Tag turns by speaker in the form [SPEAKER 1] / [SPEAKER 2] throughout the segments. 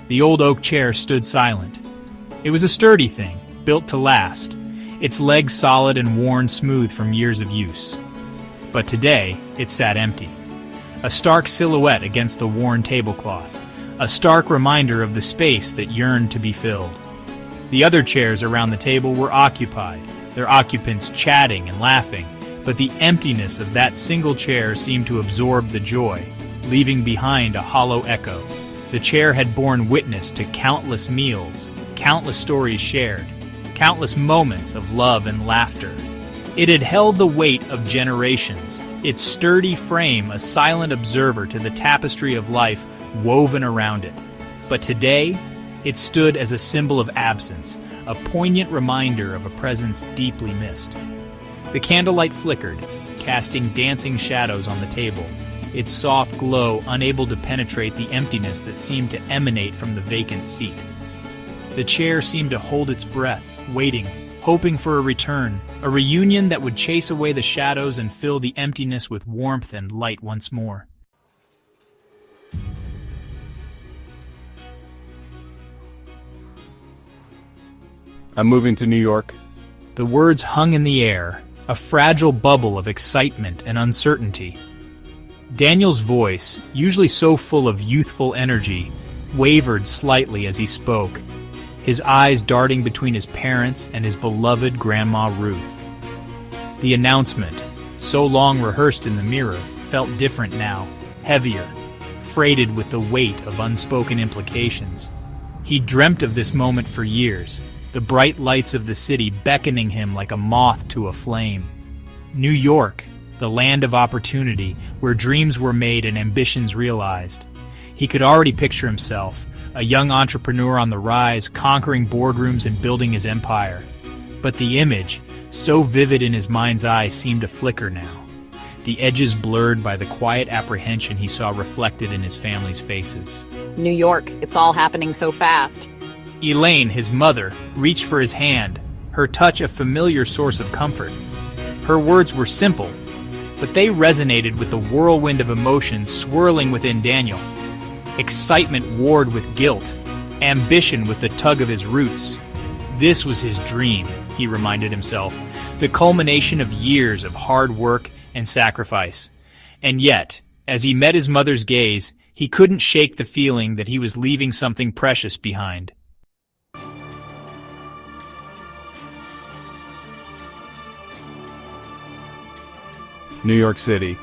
[SPEAKER 1] The old oak chair stood silent. It was a sturdy thing, built to last, its legs solid and worn smooth from years of use. But today, it sat empty. A stark silhouette against the worn tablecloth, a stark reminder of the space that yearned to be filled. The other chairs around the table were occupied, their occupants chatting and laughing, but the emptiness of that single chair seemed to absorb the joy, leaving behind a hollow echo. The chair had borne witness to countless meals, countless stories shared, countless moments of love and laughter. It had held the weight of generations, its sturdy frame a silent observer to the tapestry of life woven around it. But today, it stood as a symbol of absence, a poignant reminder of a presence deeply missed. The candlelight flickered, casting dancing shadows on the table, its soft glow unable to penetrate the emptiness that seemed to emanate from the vacant seat. The chair seemed to hold its breath, waiting, hoping for a return, a reunion that would chase away the shadows and fill the emptiness with warmth and light once more.
[SPEAKER 2] I'm moving to New York.
[SPEAKER 1] The words hung in the air, a fragile bubble of excitement and uncertainty. Daniel's voice, usually so full of youthful energy, wavered slightly as he spoke, his eyes darting between his parents and his beloved Grandma Ruth. The announcement, so long rehearsed in the mirror, felt different now, heavier, freighted with the weight of unspoken implications. He dreamt of this moment for years, the bright lights of the city beckoning him like a moth to a flame. New York, the land of opportunity, where dreams were made and ambitions realized. He could already picture himself, a young entrepreneur on the rise, conquering boardrooms and building his empire. But the image, so vivid in his mind's eye, seemed to flicker now, the edges blurred by the quiet apprehension he saw reflected in his family's faces.
[SPEAKER 3] New York, it's all happening so fast.
[SPEAKER 1] Elaine, his mother, reached for his hand, her touch a familiar source of comfort. Her words were simple, but they resonated with the whirlwind of emotions swirling within Daniel. Excitement warred with guilt, ambition with the tug of his roots. This was his dream, he reminded himself, the culmination of years of hard work and sacrifice. And yet, as he met his mother's gaze, he couldn't shake the feeling that he was leaving something precious behind.
[SPEAKER 2] New York City.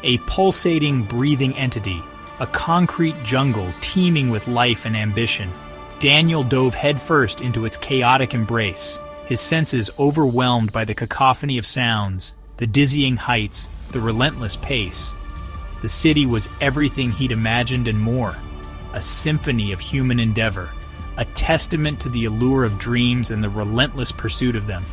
[SPEAKER 1] A pulsating, breathing entity, a concrete jungle teeming with life and ambition. Daniel dove headfirst into its chaotic embrace, his senses overwhelmed by the cacophony of sounds, the dizzying heights, the relentless pace. The city was everything he'd imagined and more, a symphony of human endeavor, a testament to the allure of dreams and the relentless pursuit of them.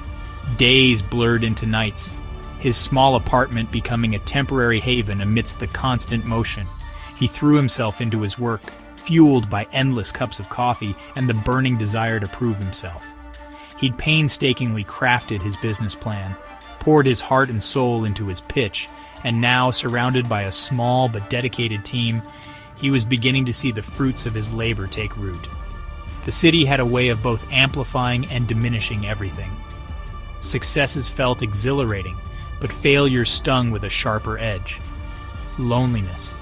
[SPEAKER 1] Days blurred into nights, his small apartment becoming a temporary haven amidst the constant motion. He threw himself into his work, fueled by endless cups of coffee and the burning desire to prove himself. He'd painstakingly crafted his business plan, poured his heart and soul into his pitch, and now, surrounded by a small but dedicated team, he was beginning to see the fruits of his labor take root. The city had a way of both amplifying and diminishing everything. Successes felt exhilarating, but failure stung with a sharper edge. Loneliness,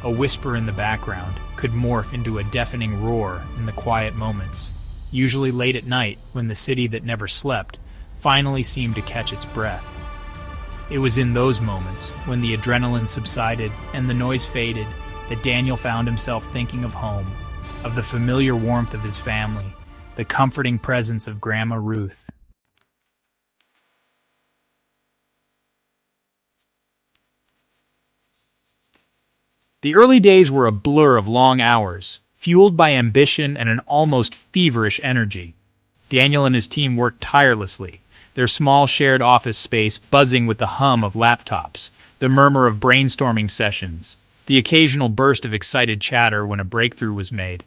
[SPEAKER 1] a whisper in the background, could morph into a deafening roar in the quiet moments, usually late at night when the city that never slept finally seemed to catch its breath. It was in those moments, when the adrenaline subsided and the noise faded, that Daniel found himself thinking of home, of the familiar warmth of his family, the comforting presence of Grandma Ruth. The early days were a blur of long hours, fueled by ambition and an almost feverish energy. Daniel and his team worked tirelessly, their small shared office space buzzing with the hum of laptops, the murmur of brainstorming sessions, the occasional burst of excited chatter when a breakthrough was made.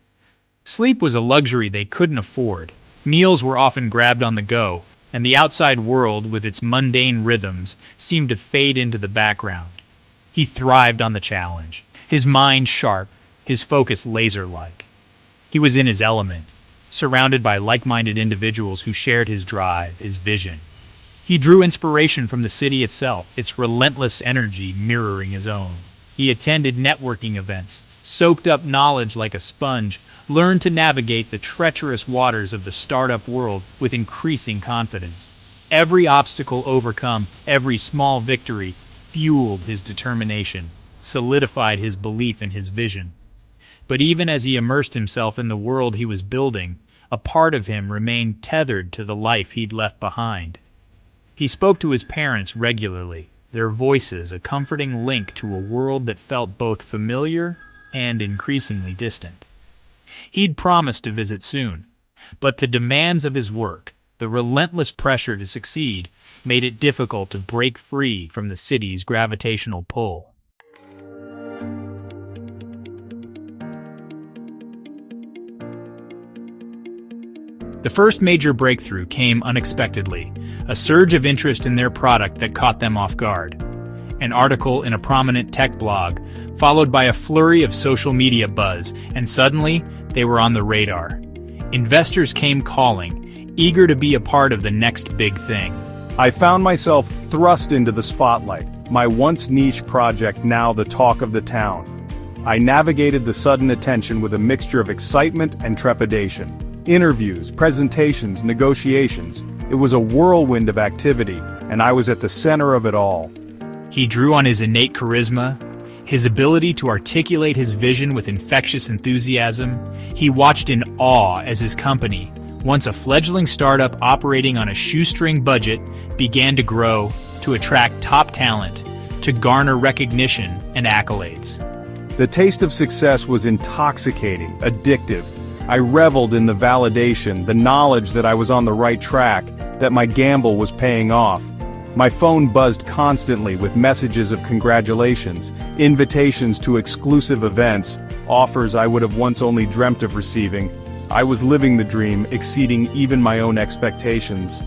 [SPEAKER 1] Sleep was a luxury they couldn't afford. Meals were often grabbed on the go, and the outside world, with its mundane rhythms, seemed to fade into the background. He thrived on the challenge, his mind sharp, his focus laser-like. He He was in his element, surrounded by like-minded individuals who shared his drive, his vision. He drew inspiration from the city itself, its relentless energy mirroring his own. He attended networking events, soaked up knowledge like a sponge, learned to navigate the treacherous waters of the startup world with increasing confidence. Every obstacle overcome, every small victory, fueled his determination, solidified his belief in his vision. But even as he immersed himself in the world he was building, a part of him remained tethered to the life he'd left behind. He spoke to his parents regularly, their voices a comforting link to a world that felt both familiar and increasingly distant. He'd promised to visit soon, but the demands of his work, the relentless pressure to succeed, made it difficult to break free from the city's gravitational pull. The first major breakthrough came unexpectedly, a surge of interest in their product that caught them off guard. An article in a prominent tech blog, followed by a flurry of social media buzz, and suddenly they were on the radar. Investors came calling, eager to be a part of the next big thing.
[SPEAKER 2] I found myself thrust into the spotlight, my once niche project now the talk of the town. I navigated the sudden attention with a mixture of excitement and trepidation. Interviews, presentations, negotiations. It was a whirlwind of activity, and I was at the center of it all.
[SPEAKER 1] He drew on his innate charisma, his ability to articulate his vision with infectious enthusiasm. He watched in awe as his company, once a fledgling startup operating on a shoestring budget, began to grow, to attract top talent, to garner recognition and accolades.
[SPEAKER 2] The taste of success was intoxicating, addictive. I reveled in the validation, the knowledge that I was on the right track, that my gamble was paying off. My phone buzzed constantly with messages of congratulations, invitations to exclusive events, offers I would have once only dreamt of receiving. I was living the dream, exceeding even my own expectations.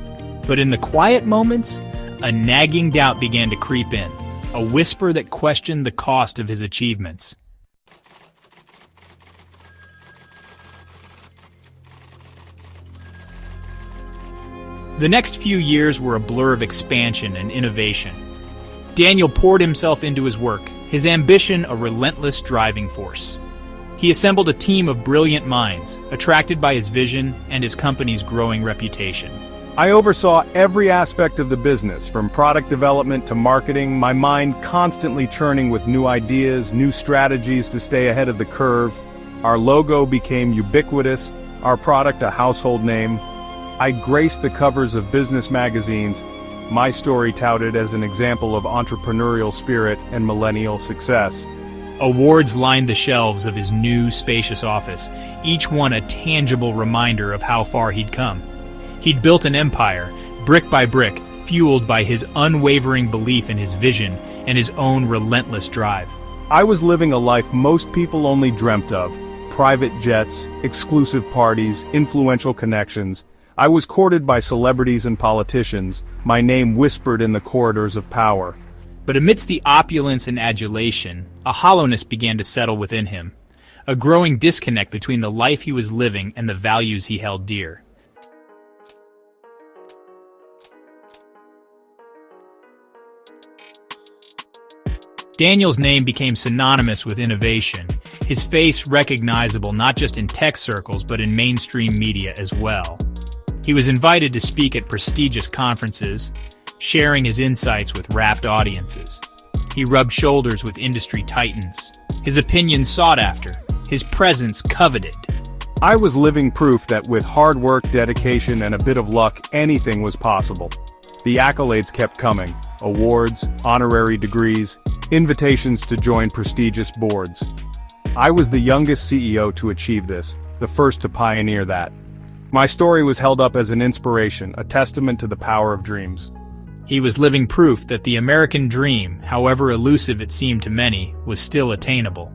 [SPEAKER 1] But in the quiet moments, a nagging doubt began to creep in, a whisper that questioned the cost of his achievements. The next few years were a blur of expansion and innovation. Daniel poured himself into his work, his ambition a relentless driving force. He assembled a team of brilliant minds, attracted by his vision and his company's growing reputation.
[SPEAKER 2] I oversaw every aspect of the business, from product development to marketing, my mind constantly churning with new ideas, new strategies to stay ahead of the curve. Our logo became ubiquitous, our product a household name. I graced the covers of business magazines, my story touted as an example of entrepreneurial spirit and millennial success.
[SPEAKER 1] Awards lined the shelves of his new, spacious office, each one a tangible reminder of how far he'd come. He'd built an empire, brick by brick, fueled by his unwavering belief in his vision and his own relentless drive.
[SPEAKER 2] I was living a life most people only dreamt of: private jets, exclusive parties, influential connections. I was courted by celebrities and politicians, my name whispered in the corridors of power.
[SPEAKER 1] But amidst the opulence and adulation, a hollowness began to settle within him, a growing disconnect between the life he was living and the values he held dear. Daniel's name became synonymous with innovation, his face recognizable not just in tech circles but in mainstream media as well. He was invited to speak at prestigious conferences, sharing his insights with rapt audiences. He rubbed shoulders with industry titans, his opinions sought after, his presence coveted.
[SPEAKER 2] I was living proof that with hard work, dedication, and a bit of luck, anything was possible. The accolades kept coming: awards, honorary degrees, invitations to join prestigious boards. I was the youngest CEO to achieve this, the first to pioneer that. My story was held up as an inspiration, a testament to the power of dreams.
[SPEAKER 1] He was living proof that the American dream, however elusive it seemed to many, was still attainable.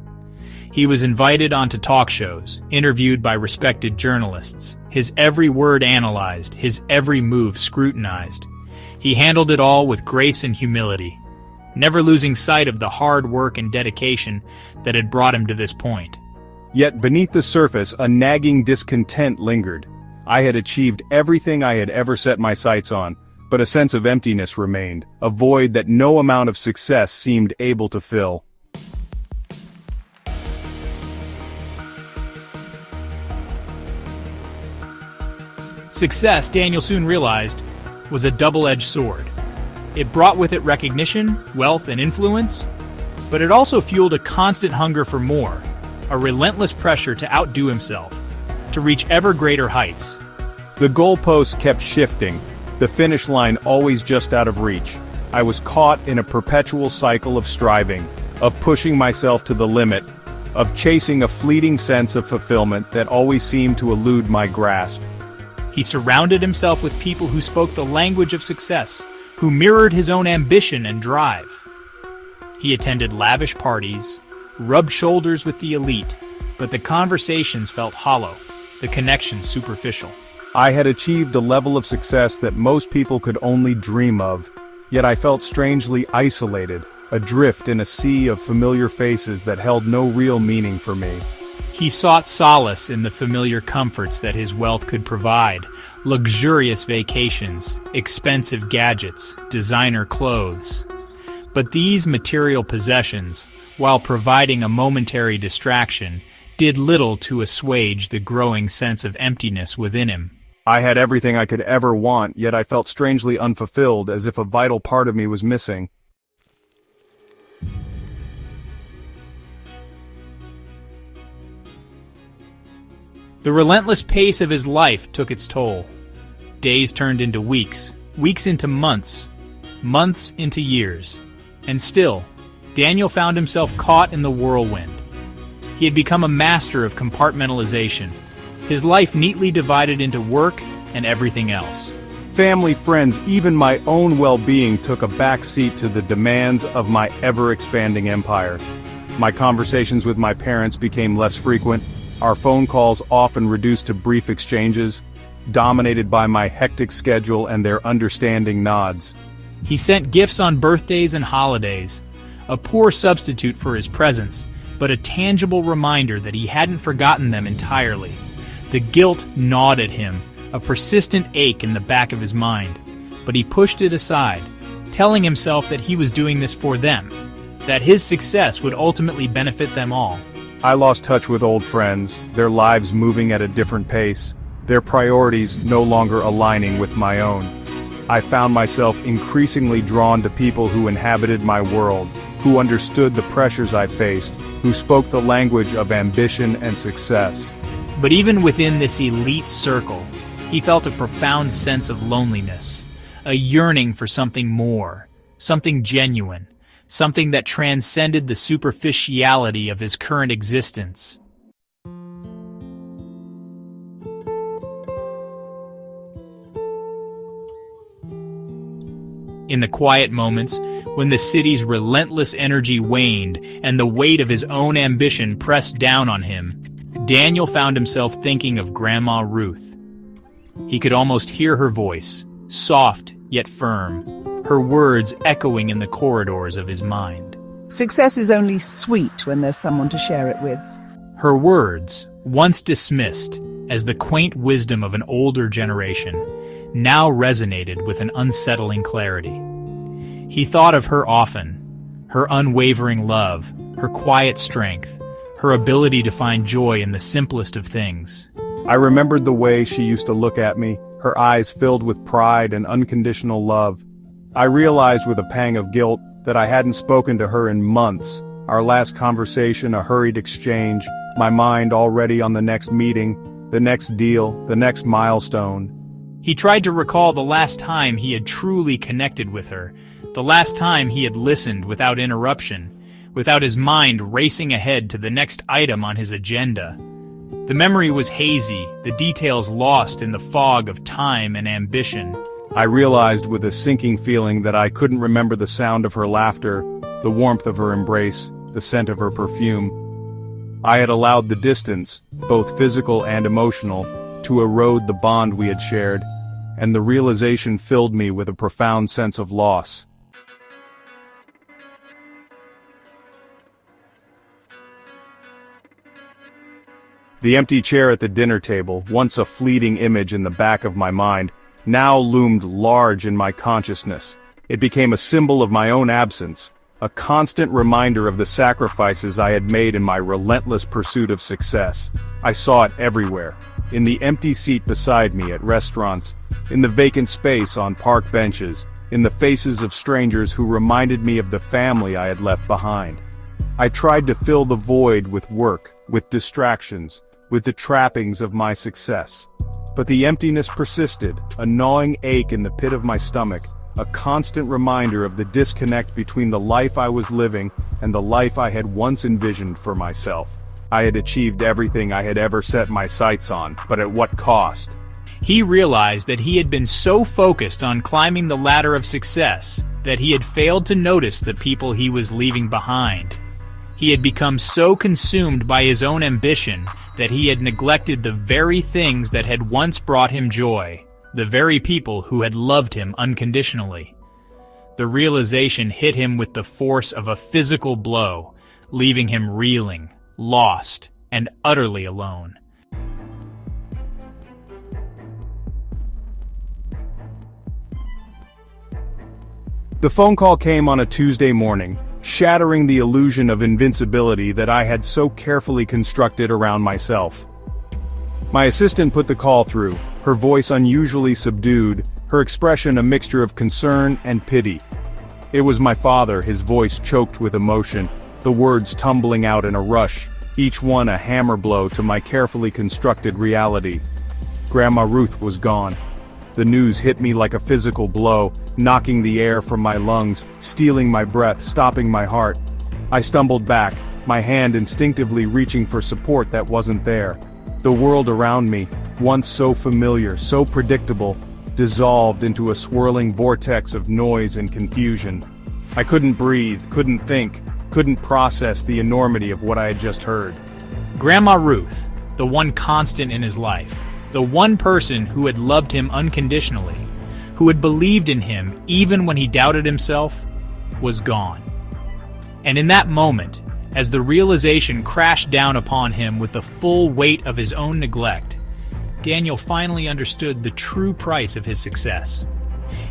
[SPEAKER 1] He was invited onto talk shows, interviewed by respected journalists, his every word analyzed, his every move scrutinized. He handled it all with grace and humility, never losing sight of the hard work and dedication that had brought him to this point.
[SPEAKER 2] Yet beneath the surface a nagging discontent lingered. I had achieved everything I had ever set my sights on, but a sense of emptiness remained, a void that no amount of success seemed able to fill.
[SPEAKER 1] Success, Daniel soon realized, was a double-edged sword. It brought with it recognition, wealth, and influence, but it also fueled a constant hunger for more, a relentless pressure to outdo himself, to reach ever greater heights.
[SPEAKER 2] The goalposts kept shifting, the finish line always just out of reach. I was caught in a perpetual cycle of striving, of pushing myself to the limit, of chasing a fleeting sense of fulfillment that always seemed to elude my grasp.
[SPEAKER 1] He surrounded himself with people who spoke the language of success, who mirrored his own ambition and drive. He attended lavish parties, rubbed shoulders with the elite, but the conversations felt hollow, the connections superficial.
[SPEAKER 2] I had achieved a level of success that most people could only dream of, yet I felt strangely isolated, adrift in a sea of familiar faces that held no real meaning for me.
[SPEAKER 1] He sought solace in the familiar comforts that his wealth could provide: luxurious vacations, expensive gadgets, designer clothes. But these material possessions, while providing a momentary distraction, did little to assuage the growing sense of emptiness within him.
[SPEAKER 2] I had everything I could ever want, yet I felt strangely unfulfilled, as if a vital part of me was missing.
[SPEAKER 1] The relentless pace of his life took its toll. Days turned into weeks, weeks into months, months into years. And still, Daniel found himself caught in the whirlwind. He had become a master of compartmentalization, his life neatly divided into work and everything else.
[SPEAKER 2] Family, friends, even my own well-being took a back seat to the demands of my ever-expanding empire. My conversations with my parents became less frequent, our phone calls often reduced to brief exchanges, dominated by my hectic schedule and their understanding nods.
[SPEAKER 1] He sent gifts on birthdays and holidays, a poor substitute for his presence, but a tangible reminder that he hadn't forgotten them entirely. The guilt gnawed at him, a persistent ache in the back of his mind, but he pushed it aside, telling himself that he was doing this for them, that his success would ultimately benefit them all.
[SPEAKER 2] I lost touch with old friends, their lives moving at a different pace, their priorities no longer aligning with my own. I found myself increasingly drawn to people who inhabited my world, who understood the pressures I faced, who spoke the language of ambition and success.
[SPEAKER 1] But even within this elite circle, he felt a profound sense of loneliness, a yearning for something more, something genuine, something that transcended the superficiality of his current existence. In the quiet moments, when the city's relentless energy waned and the weight of his own ambition pressed down on him, Daniel found himself thinking of Grandma Ruth. He could almost hear her voice, soft yet firm, her words echoing in the corridors of his mind.
[SPEAKER 4] Success is only sweet when there's someone to share it with.
[SPEAKER 1] Her words, once dismissed as the quaint wisdom of an older generation, now resonated with an unsettling clarity. He thought of her often, her unwavering love, her quiet strength, her ability to find joy in the simplest of things.
[SPEAKER 2] I remembered the way she used to look at me, her eyes filled with pride and unconditional love. I realized with a pang of guilt that I hadn't spoken to her in months, our last conversation a hurried exchange, my mind already on the next meeting, the next deal, the next milestone.
[SPEAKER 1] He tried to recall the last time he had truly connected with her, the last time he had listened without interruption, without his mind racing ahead to the next item on his agenda. The memory was hazy, the details lost in the fog of time and ambition.
[SPEAKER 2] I realized with a sinking feeling that I couldn't remember the sound of her laughter, the warmth of her embrace, the scent of her perfume. I had allowed the distance, both physical and emotional, to erode the bond we had shared, and the realization filled me with a profound sense of loss. The empty chair at the dinner table, once a fleeting image in the back of my mind, now loomed large in my consciousness. It became a symbol of my own absence, a constant reminder of the sacrifices I had made in my relentless pursuit of success. I saw it everywhere. In the empty seat beside me at restaurants, in the vacant space on park benches, in the faces of strangers who reminded me of the family I had left behind. I tried to fill the void with work, with distractions, with the trappings of my success. But the emptiness persisted, a gnawing ache in the pit of my stomach, a constant reminder of the disconnect between the life I was living and the life I had once envisioned for myself. I had achieved everything I had ever set my sights on, but at what cost?
[SPEAKER 1] He realized that he had been so focused on climbing the ladder of success that he had failed to notice the people he was leaving behind. He had become so consumed by his own ambition that he had neglected the very things that had once brought him joy, the very people who had loved him unconditionally. The realization hit him with the force of a physical blow, leaving him reeling, lost, and utterly alone.
[SPEAKER 2] The phone call came on a Tuesday morning, shattering the illusion of invincibility that I had so carefully constructed around myself. My assistant put the call through, her voice unusually subdued, her expression a mixture of concern and pity. It was my father, his voice choked with emotion, the words tumbling out in a rush, each one a hammer blow to my carefully constructed reality. Grandma Ruth was gone. The news hit me like a physical blow, knocking the air from my lungs, stealing my breath, stopping my heart. I stumbled back, my hand instinctively reaching for support that wasn't there. The world around me, once so familiar, so predictable, dissolved into a swirling vortex of noise and confusion. I couldn't breathe, couldn't think, couldn't process the enormity of what I had just heard.
[SPEAKER 1] Grandma Ruth, the one constant in his life, the one person who had loved him unconditionally, who had believed in him even when he doubted himself, was gone. And in that moment, as the realization crashed down upon him with the full weight of his own neglect, Daniel finally understood the true price of his success.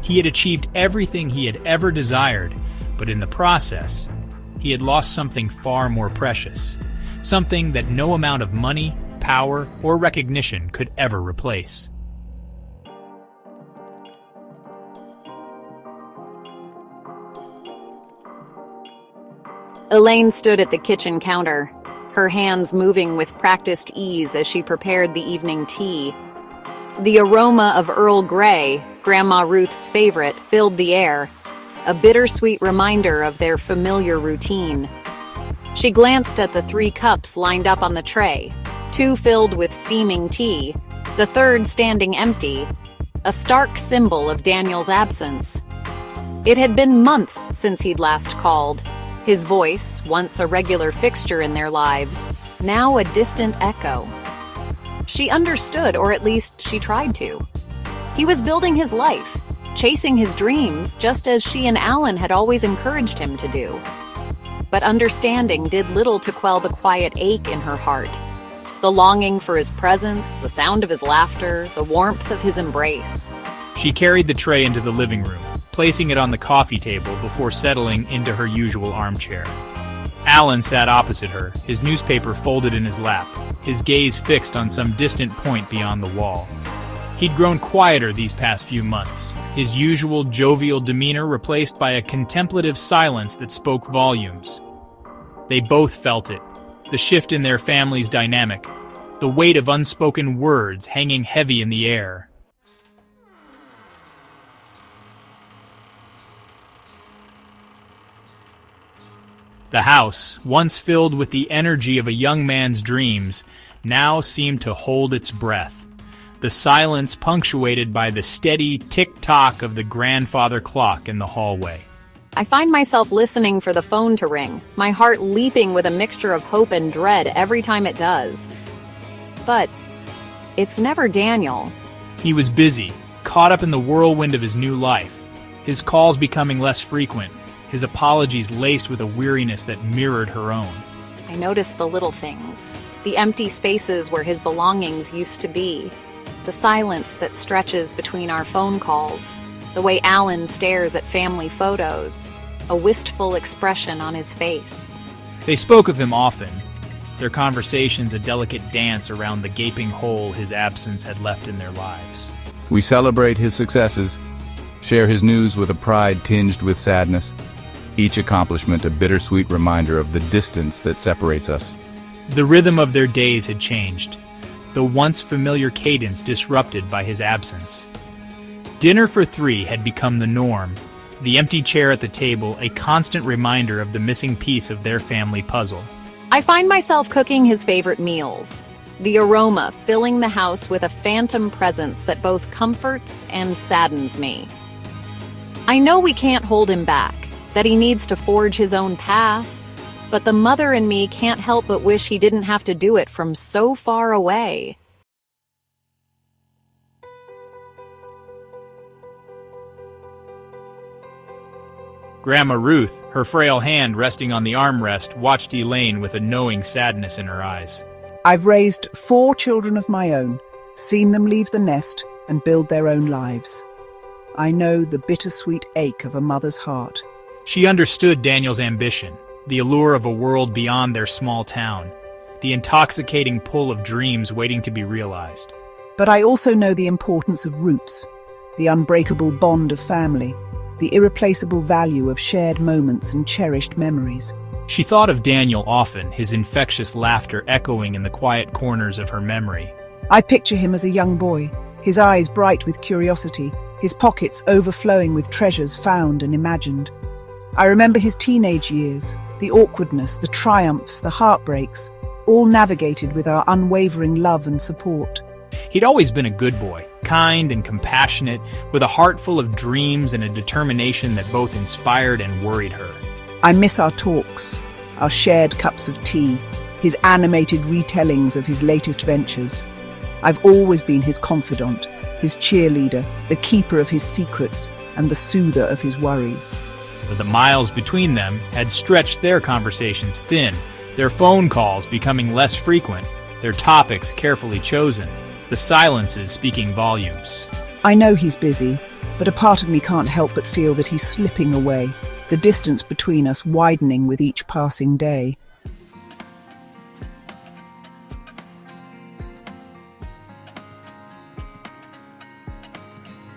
[SPEAKER 1] He had achieved everything he had ever desired, but in the process, he had lost something far more precious, something that no amount of money, power, or recognition could ever replace.
[SPEAKER 3] Elaine stood at the kitchen counter, her hands moving with practiced ease as she prepared the evening tea. The aroma of Earl Grey, Grandma Ruth's favorite, filled the air, a bittersweet reminder of their familiar routine. She glanced at the 3 cups lined up on the tray, 2 filled with steaming tea, the third standing empty, a stark symbol of Daniel's absence. It had been months since he'd last called, his voice, once a regular fixture in their lives, now a distant echo. She understood, or at least she tried to. He was building his life, chasing his dreams, just as she and Alan had always encouraged him to do. But understanding did little to quell the quiet ache in her heart. The longing for his presence, the sound of his laughter, the warmth of his embrace.
[SPEAKER 1] She carried the tray into the living room, placing it on the coffee table before settling into her usual armchair. Alan sat opposite her, his newspaper folded in his lap, his gaze fixed on some distant point beyond the wall. He'd grown quieter these past few months, his usual jovial demeanor replaced by a contemplative silence that spoke volumes. They both felt it, the shift in their family's dynamic, the weight of unspoken words hanging heavy in the air. The house, once filled with the energy of a young man's dreams, now seemed to hold its breath, the silence punctuated by the steady tick-tock of the grandfather clock in the hallway.
[SPEAKER 3] I find myself listening for the phone to ring, my heart leaping with a mixture of hope and dread every time it does. But it's never Daniel.
[SPEAKER 1] He was busy, caught up in the whirlwind of his new life, his calls becoming less frequent, his apologies laced with a weariness that mirrored her own.
[SPEAKER 3] I notice the little things, the empty spaces where his belongings used to be, the silence that stretches between our phone calls, the way Alan stares at family photos, a wistful expression on his face.
[SPEAKER 1] They spoke of him often, their conversations a delicate dance around the gaping hole his absence had left in their lives.
[SPEAKER 5] We celebrate his successes, share his news with a pride tinged with sadness, each accomplishment a bittersweet reminder of the distance that separates us.
[SPEAKER 1] The rhythm of their days had changed, the once familiar cadence disrupted by his absence. Dinner for three had become the norm, the empty chair at the table a constant reminder of the missing piece of their family puzzle.
[SPEAKER 3] I find myself cooking his favorite meals, the aroma filling the house with a phantom presence that both comforts and saddens me. I know we can't hold him back, that he needs to forge his own path, but the mother in me can't help but wish he didn't have to do it from so far away.
[SPEAKER 1] Grandma Ruth, her frail hand resting on the armrest, watched Elaine with a knowing sadness in her eyes.
[SPEAKER 4] I've raised 4 children of my own, seen them leave the nest and build their own lives. I know the bittersweet ache of a mother's heart.
[SPEAKER 1] She understood Daniel's ambition, the allure of a world beyond their small town, the intoxicating pull of dreams waiting to be realized.
[SPEAKER 4] But I also know the importance of roots, the unbreakable bond of family, the irreplaceable value of shared moments and cherished memories.
[SPEAKER 1] She thought of Daniel often, his infectious laughter echoing in the quiet corners of her memory.
[SPEAKER 4] I picture him as a young boy, his eyes bright with curiosity, his pockets overflowing with treasures found and imagined. I remember his teenage years, the awkwardness, the triumphs, the heartbreaks, all navigated with our unwavering love and support.
[SPEAKER 1] He'd always been a good boy, kind and compassionate, with a heart full of dreams and a determination that both inspired and worried her.
[SPEAKER 4] I miss our talks, our shared cups of tea, his animated retellings of his latest ventures. I've always been his confidant, his cheerleader, the keeper of his secrets, and the soother of his worries.
[SPEAKER 1] But the miles between them had stretched their conversations thin, their phone calls becoming less frequent, their topics carefully chosen, the silences speaking volumes.
[SPEAKER 4] I know he's busy, but a part of me can't help but feel that he's slipping away, the distance between us widening with each passing day.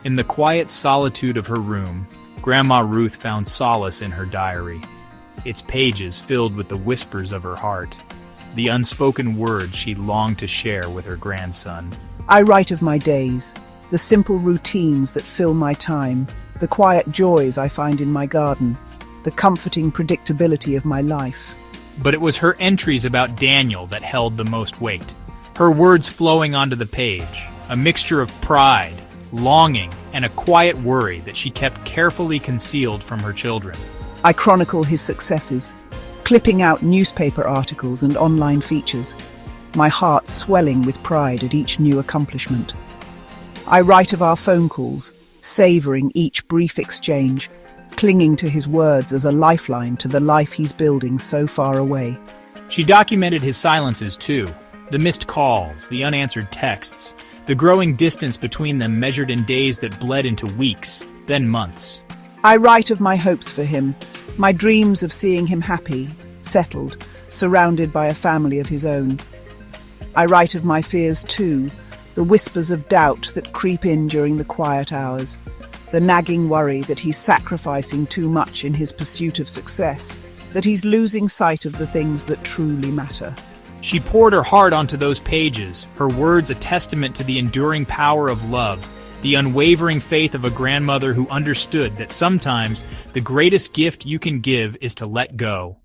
[SPEAKER 1] In the quiet solitude of her room, Grandma Ruth found solace in her diary, its pages filled with the whispers of her heart, the unspoken words she longed to share with her grandson.
[SPEAKER 4] I write of my days, the simple routines that fill my time, the quiet joys I find in my garden, the comforting predictability of my life.
[SPEAKER 1] But it was her entries about Daniel that held the most weight, her words flowing onto the page, a mixture of pride, longing, and a quiet worry that she kept carefully concealed from her children.
[SPEAKER 4] I chronicle his successes, clipping out newspaper articles and online features, my heart swelling with pride at each new accomplishment. I write of our phone calls, savoring each brief exchange, clinging to his words as a lifeline to the life he's building so far away.
[SPEAKER 1] She documented his silences too, the missed calls, the unanswered texts, the growing distance between them measured in days that bled into weeks, then months.
[SPEAKER 4] I write of my hopes for him, my dreams of seeing him happy, settled, surrounded by a family of his own. I write of my fears too, the whispers of doubt that creep in during the quiet hours, the nagging worry that he's sacrificing too much in his pursuit of success, that he's losing sight of the things that truly matter.
[SPEAKER 1] She poured her heart onto those pages, her words a testament to the enduring power of love, the unwavering faith of a grandmother who understood that sometimes the greatest gift you can give is to let go.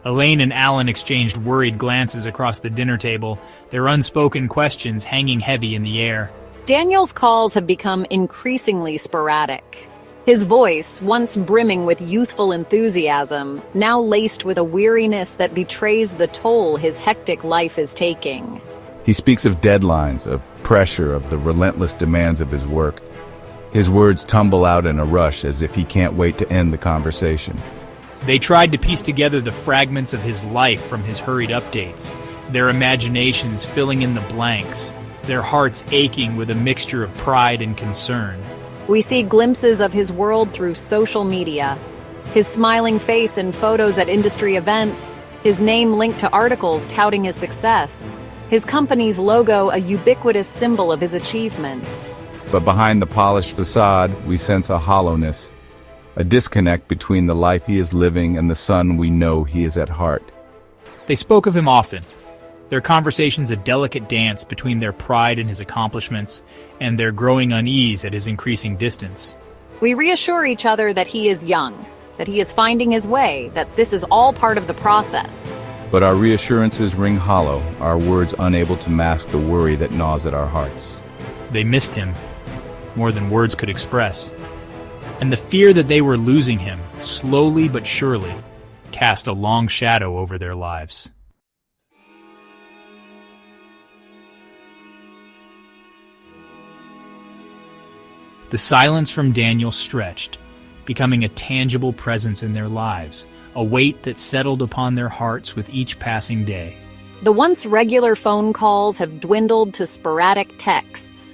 [SPEAKER 1] Elaine and Alan exchanged worried glances across the dinner table, their unspoken questions hanging heavy in the air.
[SPEAKER 3] Daniel's calls have become increasingly sporadic. His voice, once brimming with youthful enthusiasm, now laced with a weariness that betrays the toll his hectic life is taking.
[SPEAKER 5] He speaks of deadlines, of pressure, of the relentless demands of his work. His words tumble out in a rush as if he can't wait to end the conversation.
[SPEAKER 1] They tried to piece together the fragments of his life from his hurried updates, their imaginations filling in the blanks, their hearts aching with a mixture of pride and concern.
[SPEAKER 3] We see glimpses of his world through social media. His smiling face in photos at industry events, his name linked to articles touting his success, his company's logo a ubiquitous symbol of his achievements.
[SPEAKER 5] But behind the polished facade, we sense a hollowness, a disconnect between the life he is living and the son we know he is at heart.
[SPEAKER 1] They spoke of him often, their conversations a delicate dance between their pride in his accomplishments and their growing unease at his increasing distance.
[SPEAKER 3] We reassure each other that he is young, that he is finding his way, that this is all part of the process.
[SPEAKER 5] But our reassurances ring hollow, our words unable to mask the worry that gnaws at our hearts.
[SPEAKER 1] They missed him, more than words could express. And the fear that they were losing him, slowly but surely, cast a long shadow over their lives. The silence from Daniel stretched, becoming a tangible presence in their lives, a weight that settled upon their hearts with each passing day.
[SPEAKER 3] The once regular phone calls have dwindled to sporadic texts.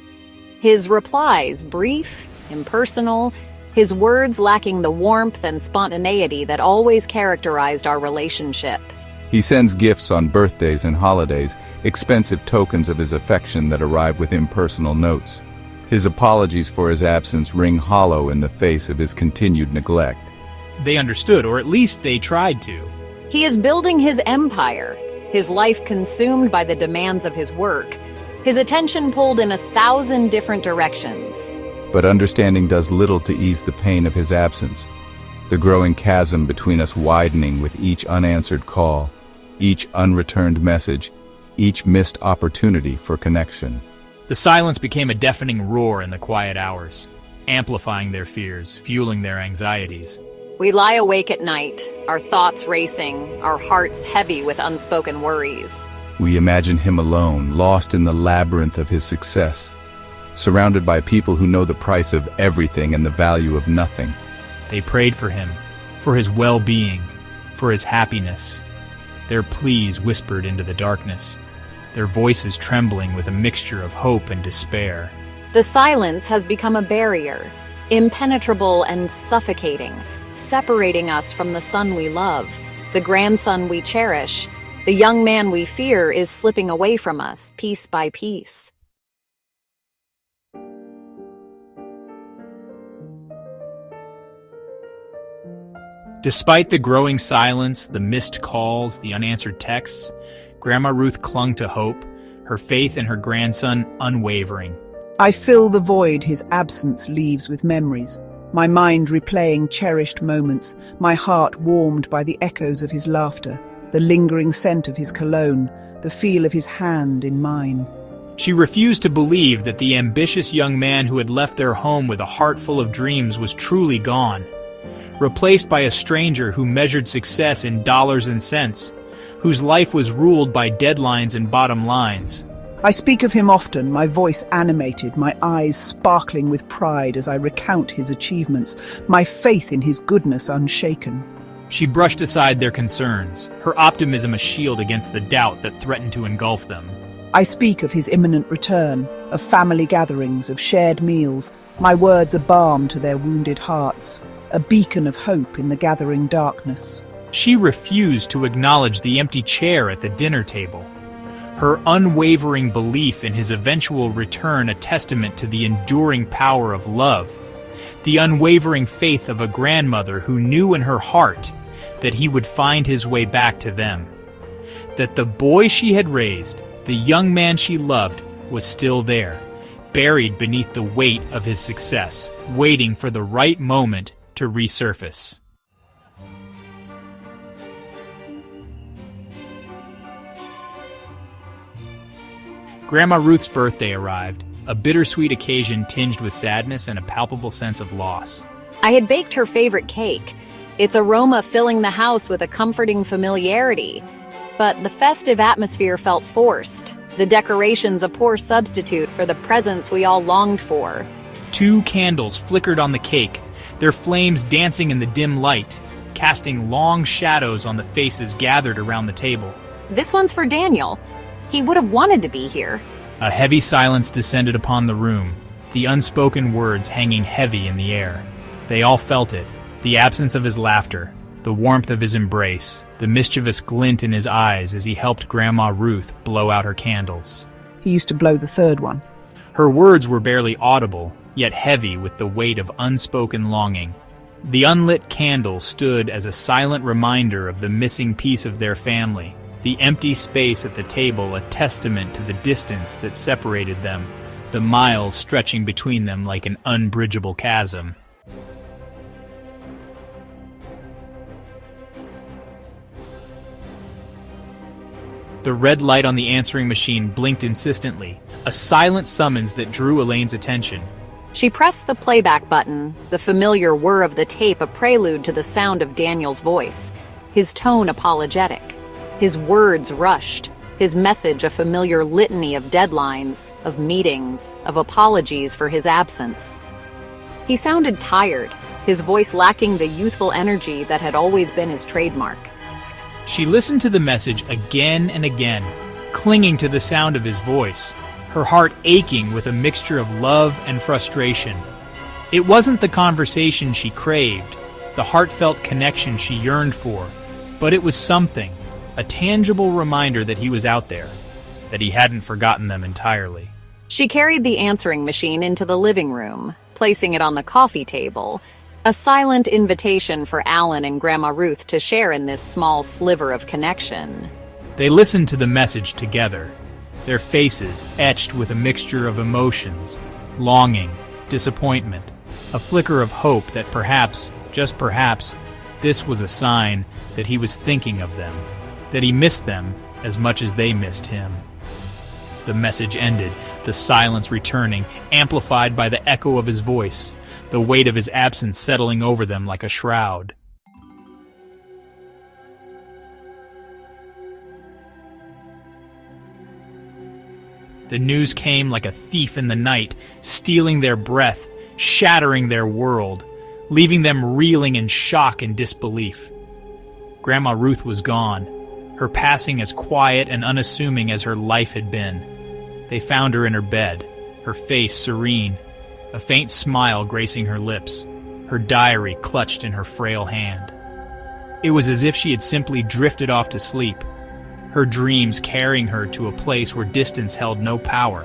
[SPEAKER 3] His replies brief, impersonal, his words lacking the warmth and spontaneity that always characterized our relationship.
[SPEAKER 5] He sends gifts on birthdays and holidays, expensive tokens of his affection that arrive with impersonal notes. His apologies for his absence ring hollow in the face of his continued neglect.
[SPEAKER 1] They understood, or at least they tried to.
[SPEAKER 3] He is building his empire, his life consumed by the demands of his work, his attention pulled in 1,000 different directions.
[SPEAKER 5] But understanding does little to ease the pain of his absence, the growing chasm between us widening with each unanswered call, each unreturned message, each missed opportunity for connection.
[SPEAKER 1] The silence became a deafening roar in the quiet hours, amplifying their fears, fueling their anxieties.
[SPEAKER 3] We lie awake at night, our thoughts racing, our hearts heavy with unspoken worries.
[SPEAKER 5] We imagine him alone, lost in the labyrinth of his success, surrounded by people who know the price of everything and the value of nothing.
[SPEAKER 1] They prayed for him, for his well-being, for his happiness. Their pleas whispered into the darkness, their voices trembling with a mixture of hope and despair.
[SPEAKER 3] The silence has become a barrier, impenetrable and suffocating, separating us from the son we love, the grandson we cherish. The young man we fear is slipping away from us, piece by piece.
[SPEAKER 1] Despite the growing silence, the missed calls, the unanswered texts, Grandma Ruth clung to hope, her faith in her grandson unwavering.
[SPEAKER 4] I fill the void his absence leaves with memories, my mind replaying cherished moments, my heart warmed by the echoes of his laughter, the lingering scent of his cologne, the feel of his hand in mine.
[SPEAKER 1] She refused to believe that the ambitious young man who had left their home with a heart full of dreams was truly gone, replaced by a stranger who measured success in dollars and cents, whose life was ruled by deadlines and bottom lines.
[SPEAKER 4] I speak of him often, my voice animated, my eyes sparkling with pride as I recount his achievements, my faith in his goodness unshaken.
[SPEAKER 1] She brushed aside their concerns, her optimism a shield against the doubt that threatened to engulf them.
[SPEAKER 4] I speak of his imminent return, of family gatherings, of shared meals, my words a balm to their wounded hearts, a beacon of hope in the gathering darkness.
[SPEAKER 1] She refused to acknowledge the empty chair at the dinner table, her unwavering belief in his eventual return a testament to the enduring power of love, the unwavering faith of a grandmother who knew in her heart that he would find his way back to them, that the boy she had raised, the young man she loved, was still there, buried beneath the weight of his success, waiting for the right moment to resurface. Grandma Ruth's birthday arrived, a bittersweet occasion tinged with sadness and a palpable sense of loss.
[SPEAKER 3] I had baked her favorite cake, its aroma filling the house with a comforting familiarity. But the festive atmosphere felt forced, the decorations a poor substitute for the presents we all longed for.
[SPEAKER 1] 2 candles flickered on the cake, their flames dancing in the dim light, casting long shadows on the faces gathered around the table.
[SPEAKER 3] This one's for Daniel. He would have wanted to be here.
[SPEAKER 1] A heavy silence descended upon the room, the unspoken words hanging heavy in the air. They all felt it, the absence of his laughter, the warmth of his embrace, the mischievous glint in his eyes as he helped Grandma Ruth blow out her candles.
[SPEAKER 4] He used to blow the third one.
[SPEAKER 1] Her words were barely audible, yet heavy with the weight of unspoken longing. The unlit candle stood as a silent reminder of the missing piece of their family, the empty space at the table a testament to the distance that separated them, the miles stretching between them like an unbridgeable chasm. The red light on the answering machine blinked insistently, a silent summons that drew Elaine's attention.
[SPEAKER 3] She pressed the playback button, the familiar whir of the tape a prelude to the sound of Daniel's voice, his tone apologetic. His words rushed, his message a familiar litany of deadlines, of meetings, of apologies for his absence. He sounded tired, his voice lacking the youthful energy that had always been his trademark.
[SPEAKER 1] She listened to the message again and again, clinging to the sound of his voice, her heart aching with a mixture of love and frustration. It wasn't the conversation she craved, the heartfelt connection she yearned for, but it was something, a tangible reminder that he was out there, that he hadn't forgotten them entirely.
[SPEAKER 3] She carried the answering machine into the living room, placing it on the coffee table, a silent invitation for Alan and Grandma Ruth to share in this small sliver of connection.
[SPEAKER 1] They listened to the message together, their faces etched with a mixture of emotions, longing, disappointment, a flicker of hope that perhaps, just perhaps, this was a sign that he was thinking of them, that he missed them as much as they missed him. The message ended, the silence returning, amplified by the echo of his voice, the weight of his absence settling over them like a shroud. The news came like a thief in the night, stealing their breath, shattering their world, leaving them reeling in shock and disbelief. Grandma Ruth was gone, her passing as quiet and unassuming as her life had been. They found her in her bed, her face serene, a faint smile gracing her lips, her diary clutched in her frail hand. It was as if she had simply drifted off to sleep, her dreams carrying her to a place where distance held no power,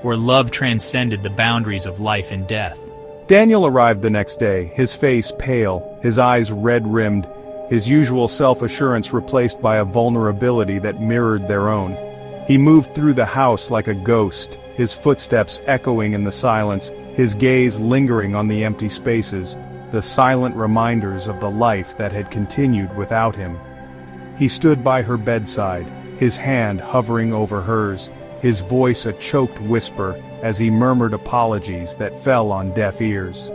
[SPEAKER 1] where love transcended the boundaries of life and death.
[SPEAKER 2] Daniel arrived the next day, his face pale, his eyes red-rimmed, his usual self-assurance replaced by a vulnerability that mirrored their own. He moved through the house like a ghost, his footsteps echoing in the silence, his gaze lingering on the empty spaces, the silent reminders of the life that had continued without him. He stood by her bedside, his hand hovering over hers, his voice a choked whisper as he murmured apologies that fell on deaf ears.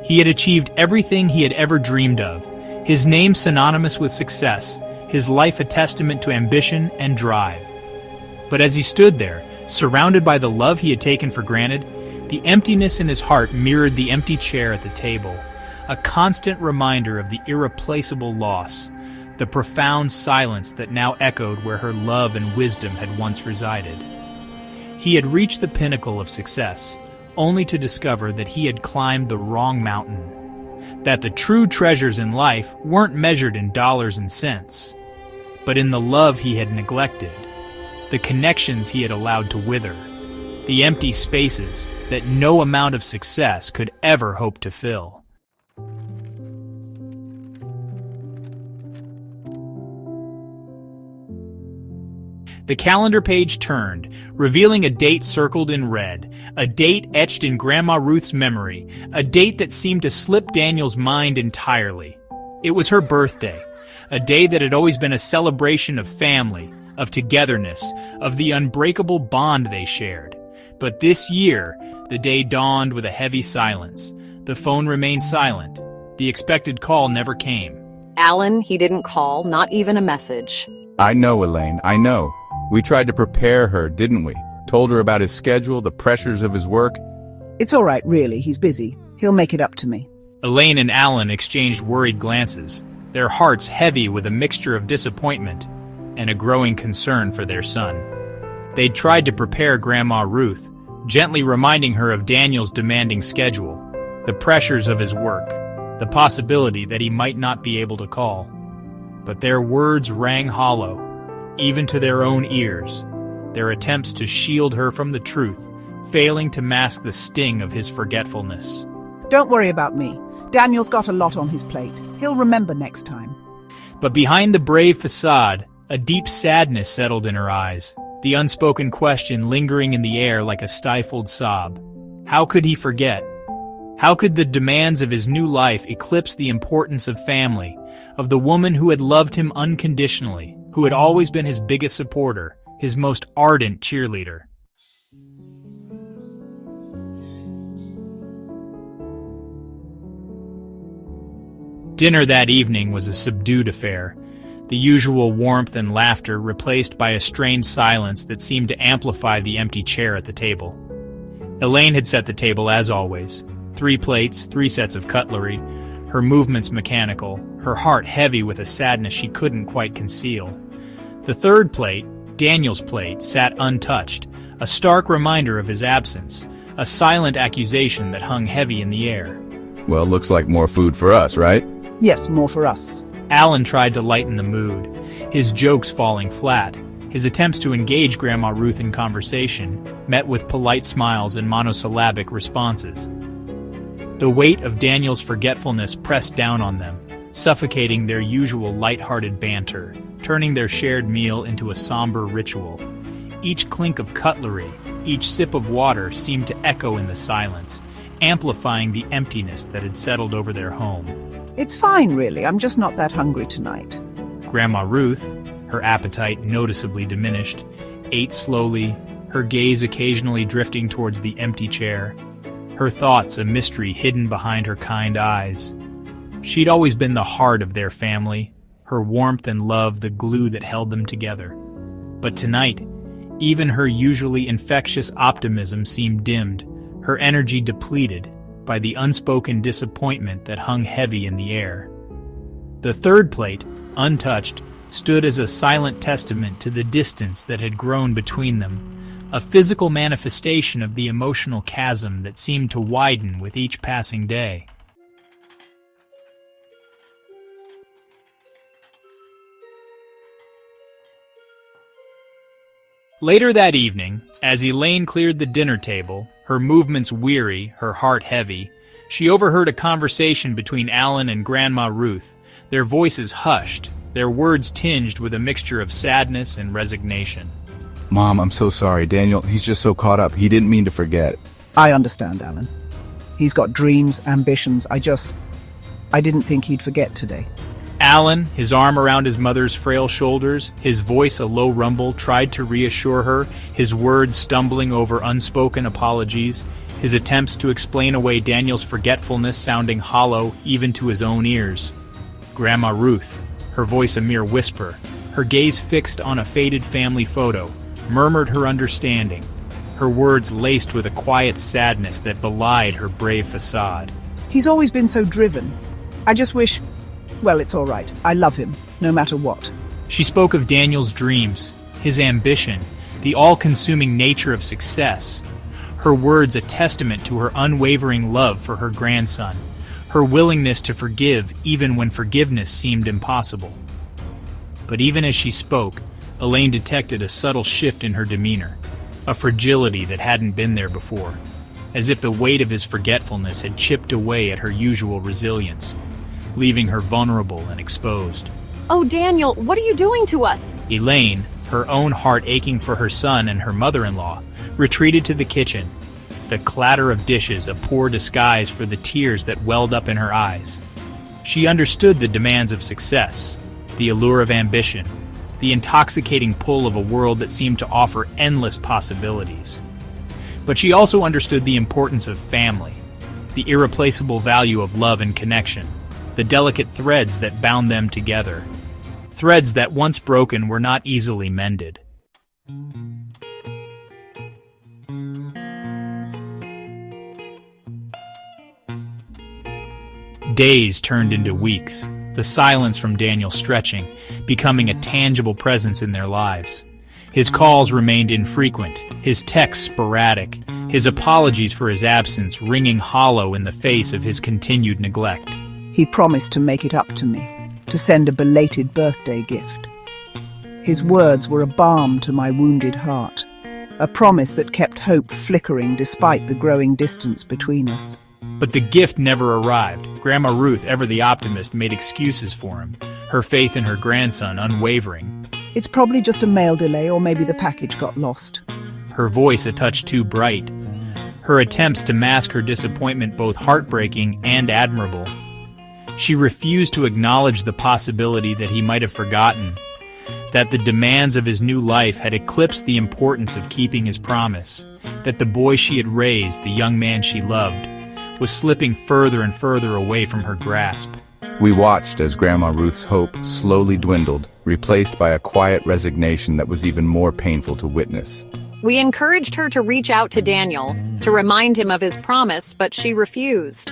[SPEAKER 1] He had achieved everything he had ever dreamed of, his name synonymous with success, his life a testament to ambition and drive. But as he stood there, surrounded by the love he had taken for granted, the emptiness in his heart mirrored the empty chair at the table, a constant reminder of the irreplaceable loss, the profound silence that now echoed where her love and wisdom had once resided. He had reached the pinnacle of success, only to discover that he had climbed the wrong mountain, that the true treasures in life weren't measured in dollars and cents, but in the love he had neglected, the connections he had allowed to wither, the empty spaces that no amount of success could ever hope to fill. The calendar page turned, revealing a date circled in red, a date etched in Grandma Ruth's memory, a date that seemed to slip Daniel's mind entirely. It was her birthday, a day that had always been a celebration of family, of togetherness, of the unbreakable bond they shared. But this year, the day dawned with a heavy silence. The phone remained silent. The expected call never came.
[SPEAKER 3] Alan, he didn't call, not even a message.
[SPEAKER 5] I know, Elaine, I know. We tried to prepare her, didn't we? Told her about his schedule, the pressures of his work.
[SPEAKER 4] It's all right, really. He's busy. He'll make it up to me.
[SPEAKER 1] Elaine and Alan exchanged worried glances, their hearts heavy with a mixture of disappointment and a growing concern for their son. They'd tried to prepare Grandma Ruth, gently reminding her of Daniel's demanding schedule, the pressures of his work, the possibility that he might not be able to call. But their words rang hollow, even to their own ears, their attempts to shield her from the truth, failing to mask the sting of his forgetfulness.
[SPEAKER 4] Don't worry about me. Daniel's got a lot on his plate. He'll remember next time.
[SPEAKER 1] But behind the brave facade, a deep sadness settled in her eyes, the unspoken question lingering in the air like a stifled sob. How could he forget? How could the demands of his new life eclipse the importance of family, of the woman who had loved him unconditionally, who had always been his biggest supporter, his most ardent cheerleader? Dinner that evening was a subdued affair, the usual warmth and laughter replaced by a strained silence that seemed to amplify the empty chair at the table. Elaine had set the table as always. 3 plates, 3 sets of cutlery, her movements mechanical, her heart heavy with a sadness she couldn't quite conceal. The third plate, Daniel's plate, sat untouched, a stark reminder of his absence, a silent accusation that hung heavy in the air.
[SPEAKER 5] Well, looks like more food for us, right?
[SPEAKER 4] Yes, more for us.
[SPEAKER 1] Alan tried to lighten the mood, his jokes falling flat. His attempts to engage Grandma Ruth in conversation met with polite smiles and monosyllabic responses. The weight of Daniel's forgetfulness pressed down on them, suffocating their usual light-hearted banter, turning their shared meal into a somber ritual. Each clink of cutlery, each sip of water seemed to echo in the silence, amplifying the emptiness that had settled over their home.
[SPEAKER 4] It's fine, really. I'm just not that hungry tonight.
[SPEAKER 1] Grandma Ruth, her appetite noticeably diminished, ate slowly, her gaze occasionally drifting towards the empty chair, her thoughts a mystery hidden behind her kind eyes. She'd always been the heart of their family, her warmth and love the glue that held them together. But tonight, even her usually infectious optimism seemed dimmed, her energy depleted by the unspoken disappointment that hung heavy in the air. The third plate, untouched, stood as a silent testament to the distance that had grown between them, a physical manifestation of the emotional chasm that seemed to widen with each passing day. Later that evening, as Elaine cleared the dinner table, her movements weary, her heart heavy, she overheard a conversation between Alan and Grandma Ruth, their voices hushed, their words tinged with a mixture of sadness and resignation.
[SPEAKER 5] Mom, I'm so sorry. Daniel, he's just so caught up. He didn't mean to forget.
[SPEAKER 4] I understand, Alan. He's got dreams, ambitions. I didn't think he'd forget today.
[SPEAKER 1] Alan, his arm around his mother's frail shoulders, his voice a low rumble, tried to reassure her, his words stumbling over unspoken apologies, his attempts to explain away Daniel's forgetfulness sounding hollow even to his own ears. Grandma Ruth, her voice a mere whisper, her gaze fixed on a faded family photo, murmured her understanding, her words laced with a quiet sadness that belied her brave facade.
[SPEAKER 4] He's always been so driven. I just wish... Well, it's all right. I love him, no matter what.
[SPEAKER 1] She spoke of Daniel's dreams, his ambition, the all-consuming nature of success. Her words a testament to her unwavering love for her grandson, her willingness to forgive even when forgiveness seemed impossible. But even as she spoke, Elaine detected a subtle shift in her demeanor, a fragility that hadn't been there before, as if the weight of his forgetfulness had chipped away at her usual resilience, leaving her vulnerable and exposed.
[SPEAKER 3] Oh, Daniel, what are you doing to us?
[SPEAKER 1] Elaine, her own heart aching for her son and her mother-in-law, retreated to the kitchen, the clatter of dishes a poor disguise for the tears that welled up in her eyes. She understood the demands of success, the allure of ambition, the intoxicating pull of a world that seemed to offer endless possibilities. But she also understood the importance of family, the irreplaceable value of love and connection, the delicate threads that bound them together, threads that once broken were not easily mended. Days turned into weeks, the silence from Daniel stretching, becoming a tangible presence in their lives. His calls remained infrequent, his texts sporadic, his apologies for his absence ringing hollow in the face of his continued neglect.
[SPEAKER 4] He promised to make it up to me, to send a belated birthday gift. His words were a balm to my wounded heart, a promise that kept hope flickering despite the growing distance between us.
[SPEAKER 1] But the gift never arrived. Grandma Ruth, ever the optimist, made excuses for him, her faith in her grandson unwavering.
[SPEAKER 4] It's probably just a mail delay, or maybe the package got lost.
[SPEAKER 1] Her voice a touch too bright. Her attempts to mask her disappointment both heartbreaking and admirable. She refused to acknowledge the possibility that he might have forgotten, that the demands of his new life had eclipsed the importance of keeping his promise, that the boy she had raised, the young man she loved, was slipping further and further away from her grasp.
[SPEAKER 5] We watched as Grandma Ruth's hope slowly dwindled, replaced by a quiet resignation that was even more painful to witness.
[SPEAKER 3] We encouraged her to reach out to Daniel, to remind him of his promise, but she refused.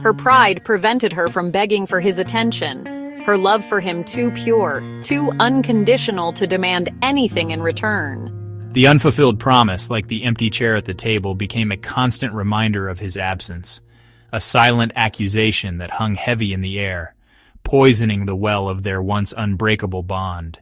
[SPEAKER 3] Her pride prevented her from begging for his attention, her love for him too pure, too unconditional to demand anything in return.
[SPEAKER 1] The unfulfilled promise, like the empty chair at the table, became a constant reminder of his absence, a silent accusation that hung heavy in the air, poisoning the well of their once unbreakable bond.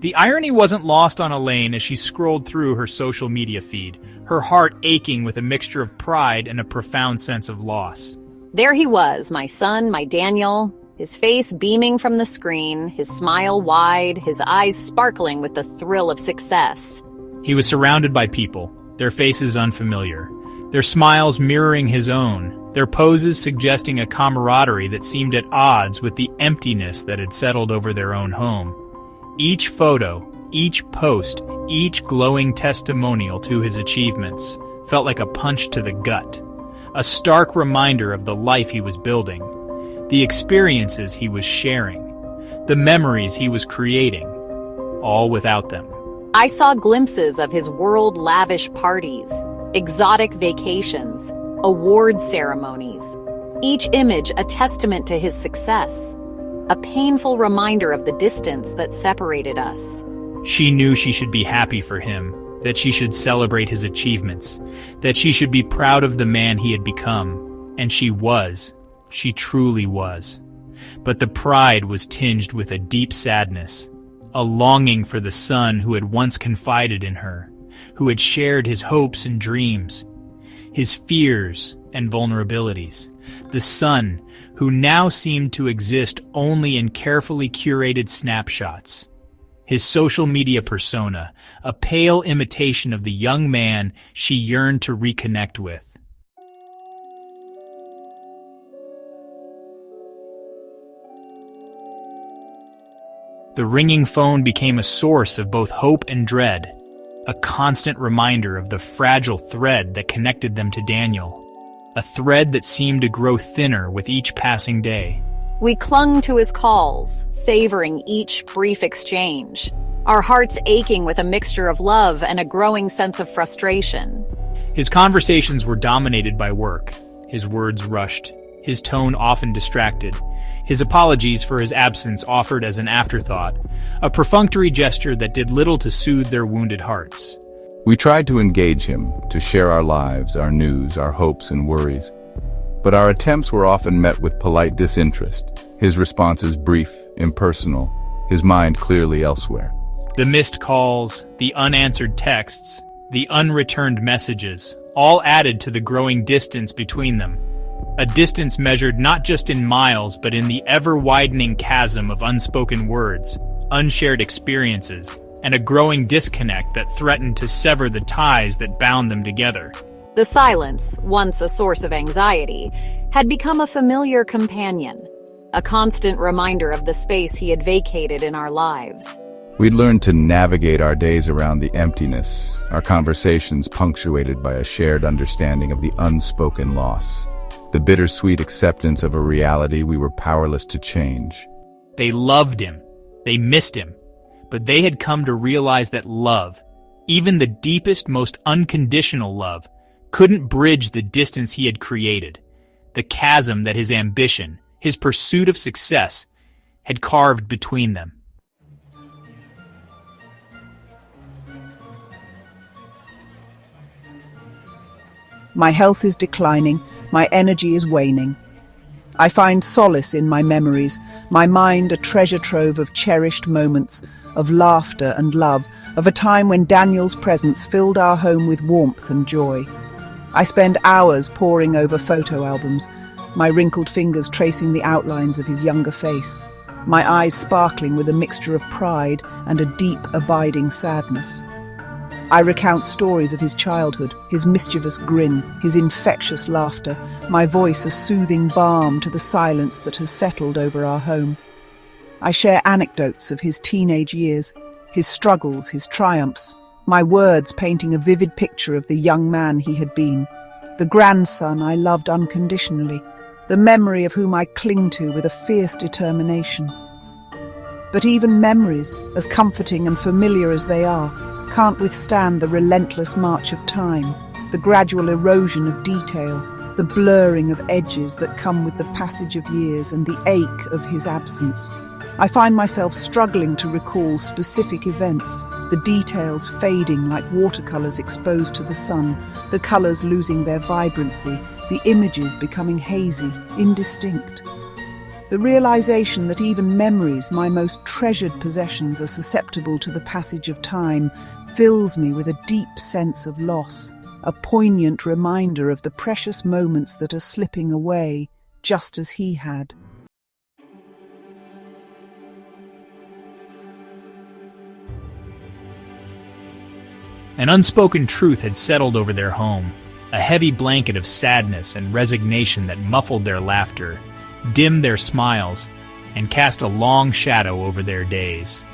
[SPEAKER 1] The irony wasn't lost on Elaine as she scrolled through her social media feed, her heart aching with a mixture of pride and a profound sense of loss.
[SPEAKER 3] There he was, my son, my Daniel, his face beaming from the screen, his smile wide, his eyes sparkling with the thrill of success.
[SPEAKER 1] He was surrounded by people, their faces unfamiliar, their smiles mirroring his own, their poses suggesting a camaraderie that seemed at odds with the emptiness that had settled over their own home. Each photo, each post, each glowing testimonial to his achievements felt like a punch to the gut, a stark reminder of the life he was building, the experiences he was sharing, the memories he was creating, all without them.
[SPEAKER 3] I saw glimpses of his world-lavish parties, exotic vacations, award ceremonies, each image a testament to his success, a painful reminder of the distance that separated us.
[SPEAKER 1] She knew she should be happy for him, that she should celebrate his achievements, that she should be proud of the man he had become, and she was. She truly was. But the pride was tinged with a deep sadness, a longing for the son who had once confided in her, who had shared his hopes and dreams, his fears and vulnerabilities, the son who now seemed to exist only in carefully curated snapshots. His social media persona, a pale imitation of the young man she yearned to reconnect with. The ringing phone became a source of both hope and dread, a constant reminder of the fragile thread that connected them to Daniel, a thread that seemed to grow thinner with each passing day.
[SPEAKER 3] We clung to his calls, savoring each brief exchange, our hearts aching with a mixture of love and a growing sense of frustration.
[SPEAKER 1] His conversations were dominated by work, his words rushed, his tone often distracted, his apologies for his absence offered as an afterthought, a perfunctory gesture that did little to soothe their wounded hearts.
[SPEAKER 5] We tried to engage him, to share our lives, our news, our hopes and worries. But our attempts were often met with polite disinterest, his responses brief, impersonal, his mind clearly elsewhere.
[SPEAKER 1] The missed calls, the unanswered texts, the unreturned messages, all added to the growing distance between them. A distance measured not just in miles, but in the ever-widening chasm of unspoken words, unshared experiences, and a growing disconnect that threatened to sever the ties that bound them together.
[SPEAKER 3] The silence, once a source of anxiety, had become a familiar companion, a constant reminder of the space he had vacated in our lives.
[SPEAKER 5] We'd learned to navigate our days around the emptiness, our conversations punctuated by a shared understanding of the unspoken loss, the bittersweet acceptance of a reality we were powerless to change.
[SPEAKER 1] They loved him, they missed him, but they had come to realize that love, Even the deepest, most unconditional love couldn't bridge the distance he had created, the chasm that his ambition, his pursuit of success, had carved between them.
[SPEAKER 4] My health is declining, my energy is waning. I find solace in my memories, my mind a treasure trove of cherished moments, of laughter and love, of a time when Daniel's presence filled our home with warmth and joy. I spend hours poring over photo albums, my wrinkled fingers tracing the outlines of his younger face, my eyes sparkling with a mixture of pride and a deep, abiding sadness. I recount stories of his childhood, his mischievous grin, his infectious laughter, my voice a soothing balm to the silence that has settled over our home. I share anecdotes of his teenage years, his struggles, his triumphs, my words painting a vivid picture of the young man he had been, the grandson I loved unconditionally, the memory of whom I cling to with a fierce determination. But even memories, as comforting and familiar as they are, can't withstand the relentless march of time, the gradual erosion of detail, the blurring of edges that come with the passage of years and the ache of his absence. I find myself struggling to recall specific events, the details fading like watercolors exposed to the sun, the colors losing their vibrancy, the images becoming hazy, indistinct. The realization that even memories, my most treasured possessions, are susceptible to the passage of time fills me with a deep sense of loss, a poignant reminder of the precious moments that are slipping away, just as he had.
[SPEAKER 1] An unspoken truth had settled over their home, a heavy blanket of sadness and resignation that muffled their laughter, dimmed their smiles, and cast a long shadow over their days.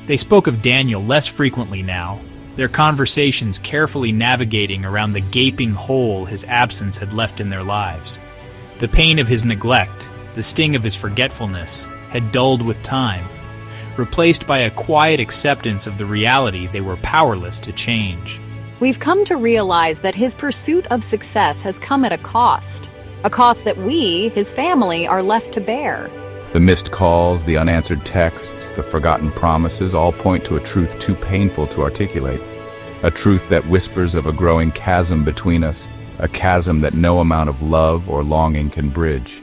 [SPEAKER 1] They spoke of Daniel less frequently now, their conversations carefully navigating around the gaping hole his absence had left in their lives. The pain of his neglect, the sting of his forgetfulness, had dulled with time, replaced by a quiet acceptance of the reality they were powerless to change.
[SPEAKER 3] We've come to realize that his pursuit of success has come at a cost that we, his family, are left to bear.
[SPEAKER 5] The missed calls, the unanswered texts, the forgotten promises all point to a truth too painful to articulate. A truth that whispers of a growing chasm between us, a chasm that no amount of love or longing can bridge.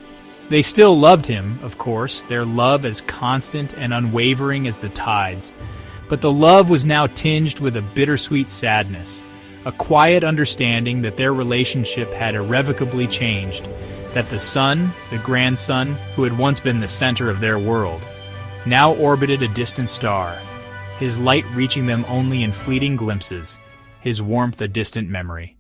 [SPEAKER 1] They still loved him, of course, their love as constant and unwavering as the tides. But the love was now tinged with a bittersweet sadness, a quiet understanding that their relationship had irrevocably changed, that the son, the grandson, who had once been the center of their world, now orbited a distant star, his light reaching them only in fleeting glimpses, his warmth a distant memory.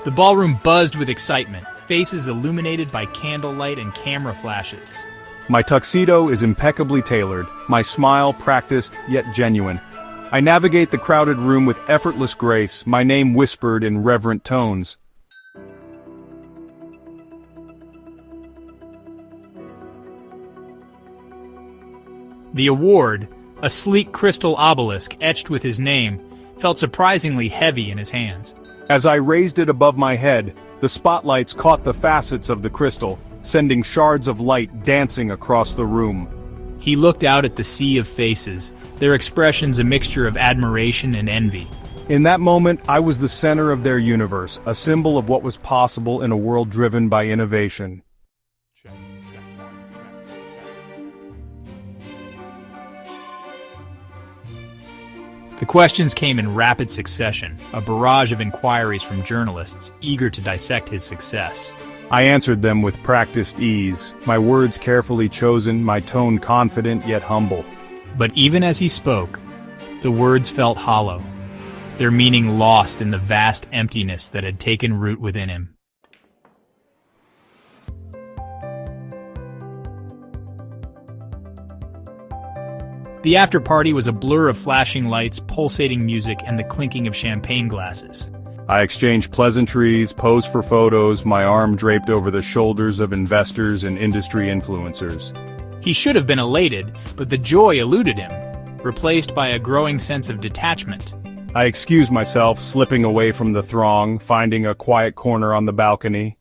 [SPEAKER 1] The ballroom buzzed with excitement, faces illuminated by candlelight and camera flashes.
[SPEAKER 2] My tuxedo is impeccably tailored, my smile practiced yet genuine. I navigate the crowded room with effortless grace, my name whispered in reverent tones.
[SPEAKER 1] The award, a sleek crystal obelisk etched with his name, felt surprisingly heavy in his hands.
[SPEAKER 2] As I raised it above my head, the spotlights caught the facets of the crystal, sending shards of light dancing across the room.
[SPEAKER 1] He looked out at the sea of faces, their expressions a mixture of admiration and envy.
[SPEAKER 2] In that moment, I was the center of their universe, a symbol of what was possible in a world driven by innovation.
[SPEAKER 1] The questions came in rapid succession, a barrage of inquiries from journalists eager to dissect his success.
[SPEAKER 2] I answered them with practiced ease, my words carefully chosen, my tone confident yet humble.
[SPEAKER 1] But even as he spoke, the words felt hollow, their meaning lost in the vast emptiness that had taken root within him. The after-party was a blur of flashing lights, pulsating music, and the clinking of champagne glasses.
[SPEAKER 2] I exchanged pleasantries, posed for photos, my arm draped over the shoulders of investors and industry influencers.
[SPEAKER 1] He should have been elated, but the joy eluded him, replaced by a growing sense of detachment.
[SPEAKER 2] I excused myself, slipping away from the throng, finding a quiet corner on the balcony.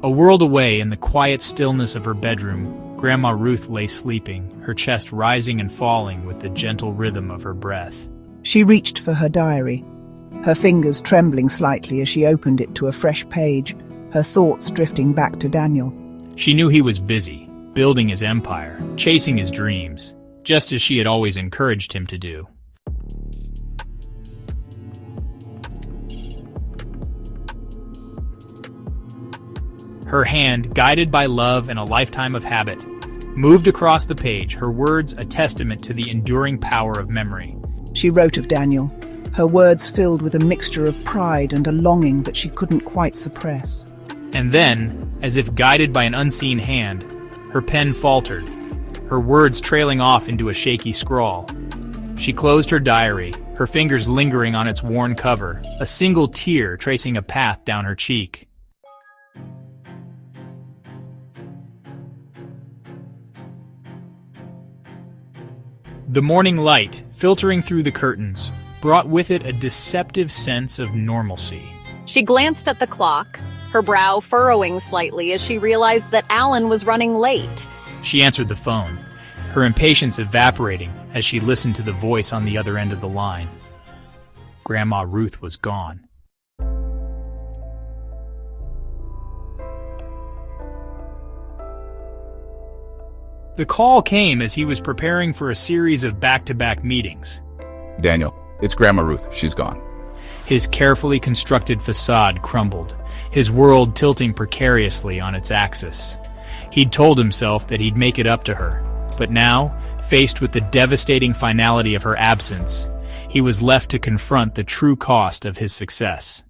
[SPEAKER 1] A world away in the quiet stillness of her bedroom, Grandma Ruth lay sleeping, her chest rising and falling with the gentle rhythm of her breath.
[SPEAKER 4] She reached for her diary, her fingers trembling slightly as she opened it to a fresh page, her thoughts drifting back to Daniel.
[SPEAKER 1] She knew he was busy, building his empire, chasing his dreams, just as she had always encouraged him to do. Her hand, guided by love and a lifetime of habit, moved across the page, her words a testament to the enduring power of memory.
[SPEAKER 4] She wrote of Daniel, her words filled with a mixture of pride and a longing that she couldn't quite suppress.
[SPEAKER 1] And then, as if guided by an unseen hand, her pen faltered, her words trailing off into a shaky scrawl. She closed her diary, her fingers lingering on its worn cover, a single tear tracing a path down her cheek. The morning light, filtering through the curtains, brought with it a deceptive sense of normalcy.
[SPEAKER 3] She glanced at the clock, her brow furrowing slightly as she realized that Alan was running late.
[SPEAKER 1] She answered the phone, her impatience evaporating as she listened to the voice on the other end of the line. Grandma Ruth was gone. The call came as he was preparing for a series of back-to-back meetings.
[SPEAKER 5] Daniel, it's Grandma Ruth. She's gone.
[SPEAKER 1] His carefully constructed facade crumbled, his world tilting precariously on its axis. He'd told himself that he'd make it up to her, but now, faced with the devastating finality of her absence, he was left to confront the true cost of his success.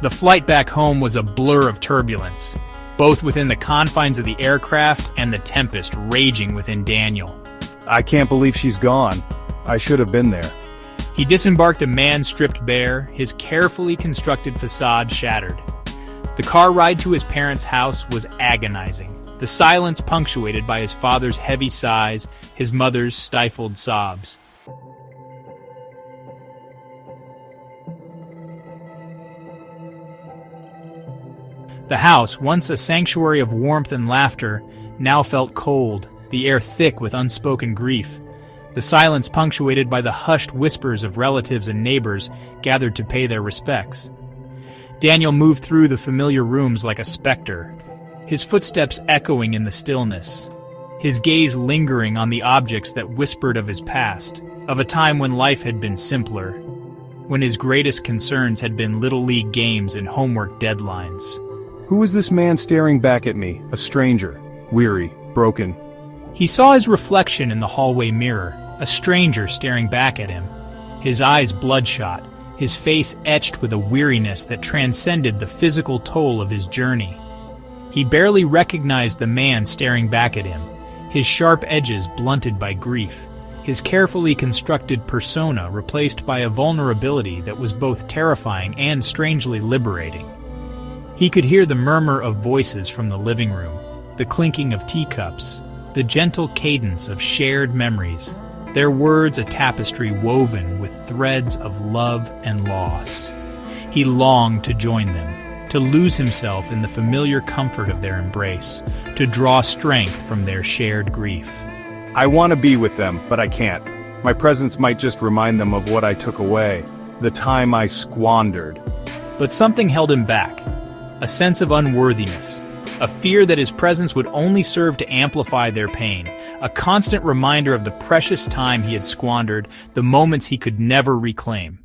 [SPEAKER 1] The flight back home was a blur of turbulence, both within the confines of the aircraft and the tempest raging within Daniel.
[SPEAKER 2] I can't believe she's gone. I should have been there.
[SPEAKER 1] He disembarked a man stripped bare, his carefully constructed facade shattered. The car ride to his parents' house was agonizing, the silence punctuated by his father's heavy sighs, his mother's stifled sobs. The house, once a sanctuary of warmth and laughter, now felt cold, the air thick with unspoken grief. The silence punctuated by the hushed whispers of relatives and neighbors gathered to pay their respects. Daniel moved through the familiar rooms like a specter, his footsteps echoing in the stillness, his gaze lingering on the objects that whispered of his past, of a time when life had been simpler, when his greatest concerns had been little league games and homework deadlines.
[SPEAKER 2] Who was this man staring back at me? A stranger, weary, broken.
[SPEAKER 1] He saw his reflection in the hallway mirror, a stranger staring back at him, his eyes bloodshot, his face etched with a weariness that transcended the physical toll of his journey. He barely recognized the man staring back at him, his sharp edges blunted by grief, his carefully constructed persona replaced by a vulnerability that was both terrifying and strangely liberating. He could hear the murmur of voices from the living room, the clinking of teacups, the gentle cadence of shared memories, their words a tapestry woven with threads of love and loss. He longed to join them, to lose himself in the familiar comfort of their embrace, to draw strength from their shared grief.
[SPEAKER 2] I want to be with them, but I can't. My presence might just remind them of what I took away, the time I squandered.
[SPEAKER 1] But something held him back, a sense of unworthiness, a fear that his presence would only serve to amplify their pain, a constant reminder of the precious time he had squandered, the moments he could never reclaim.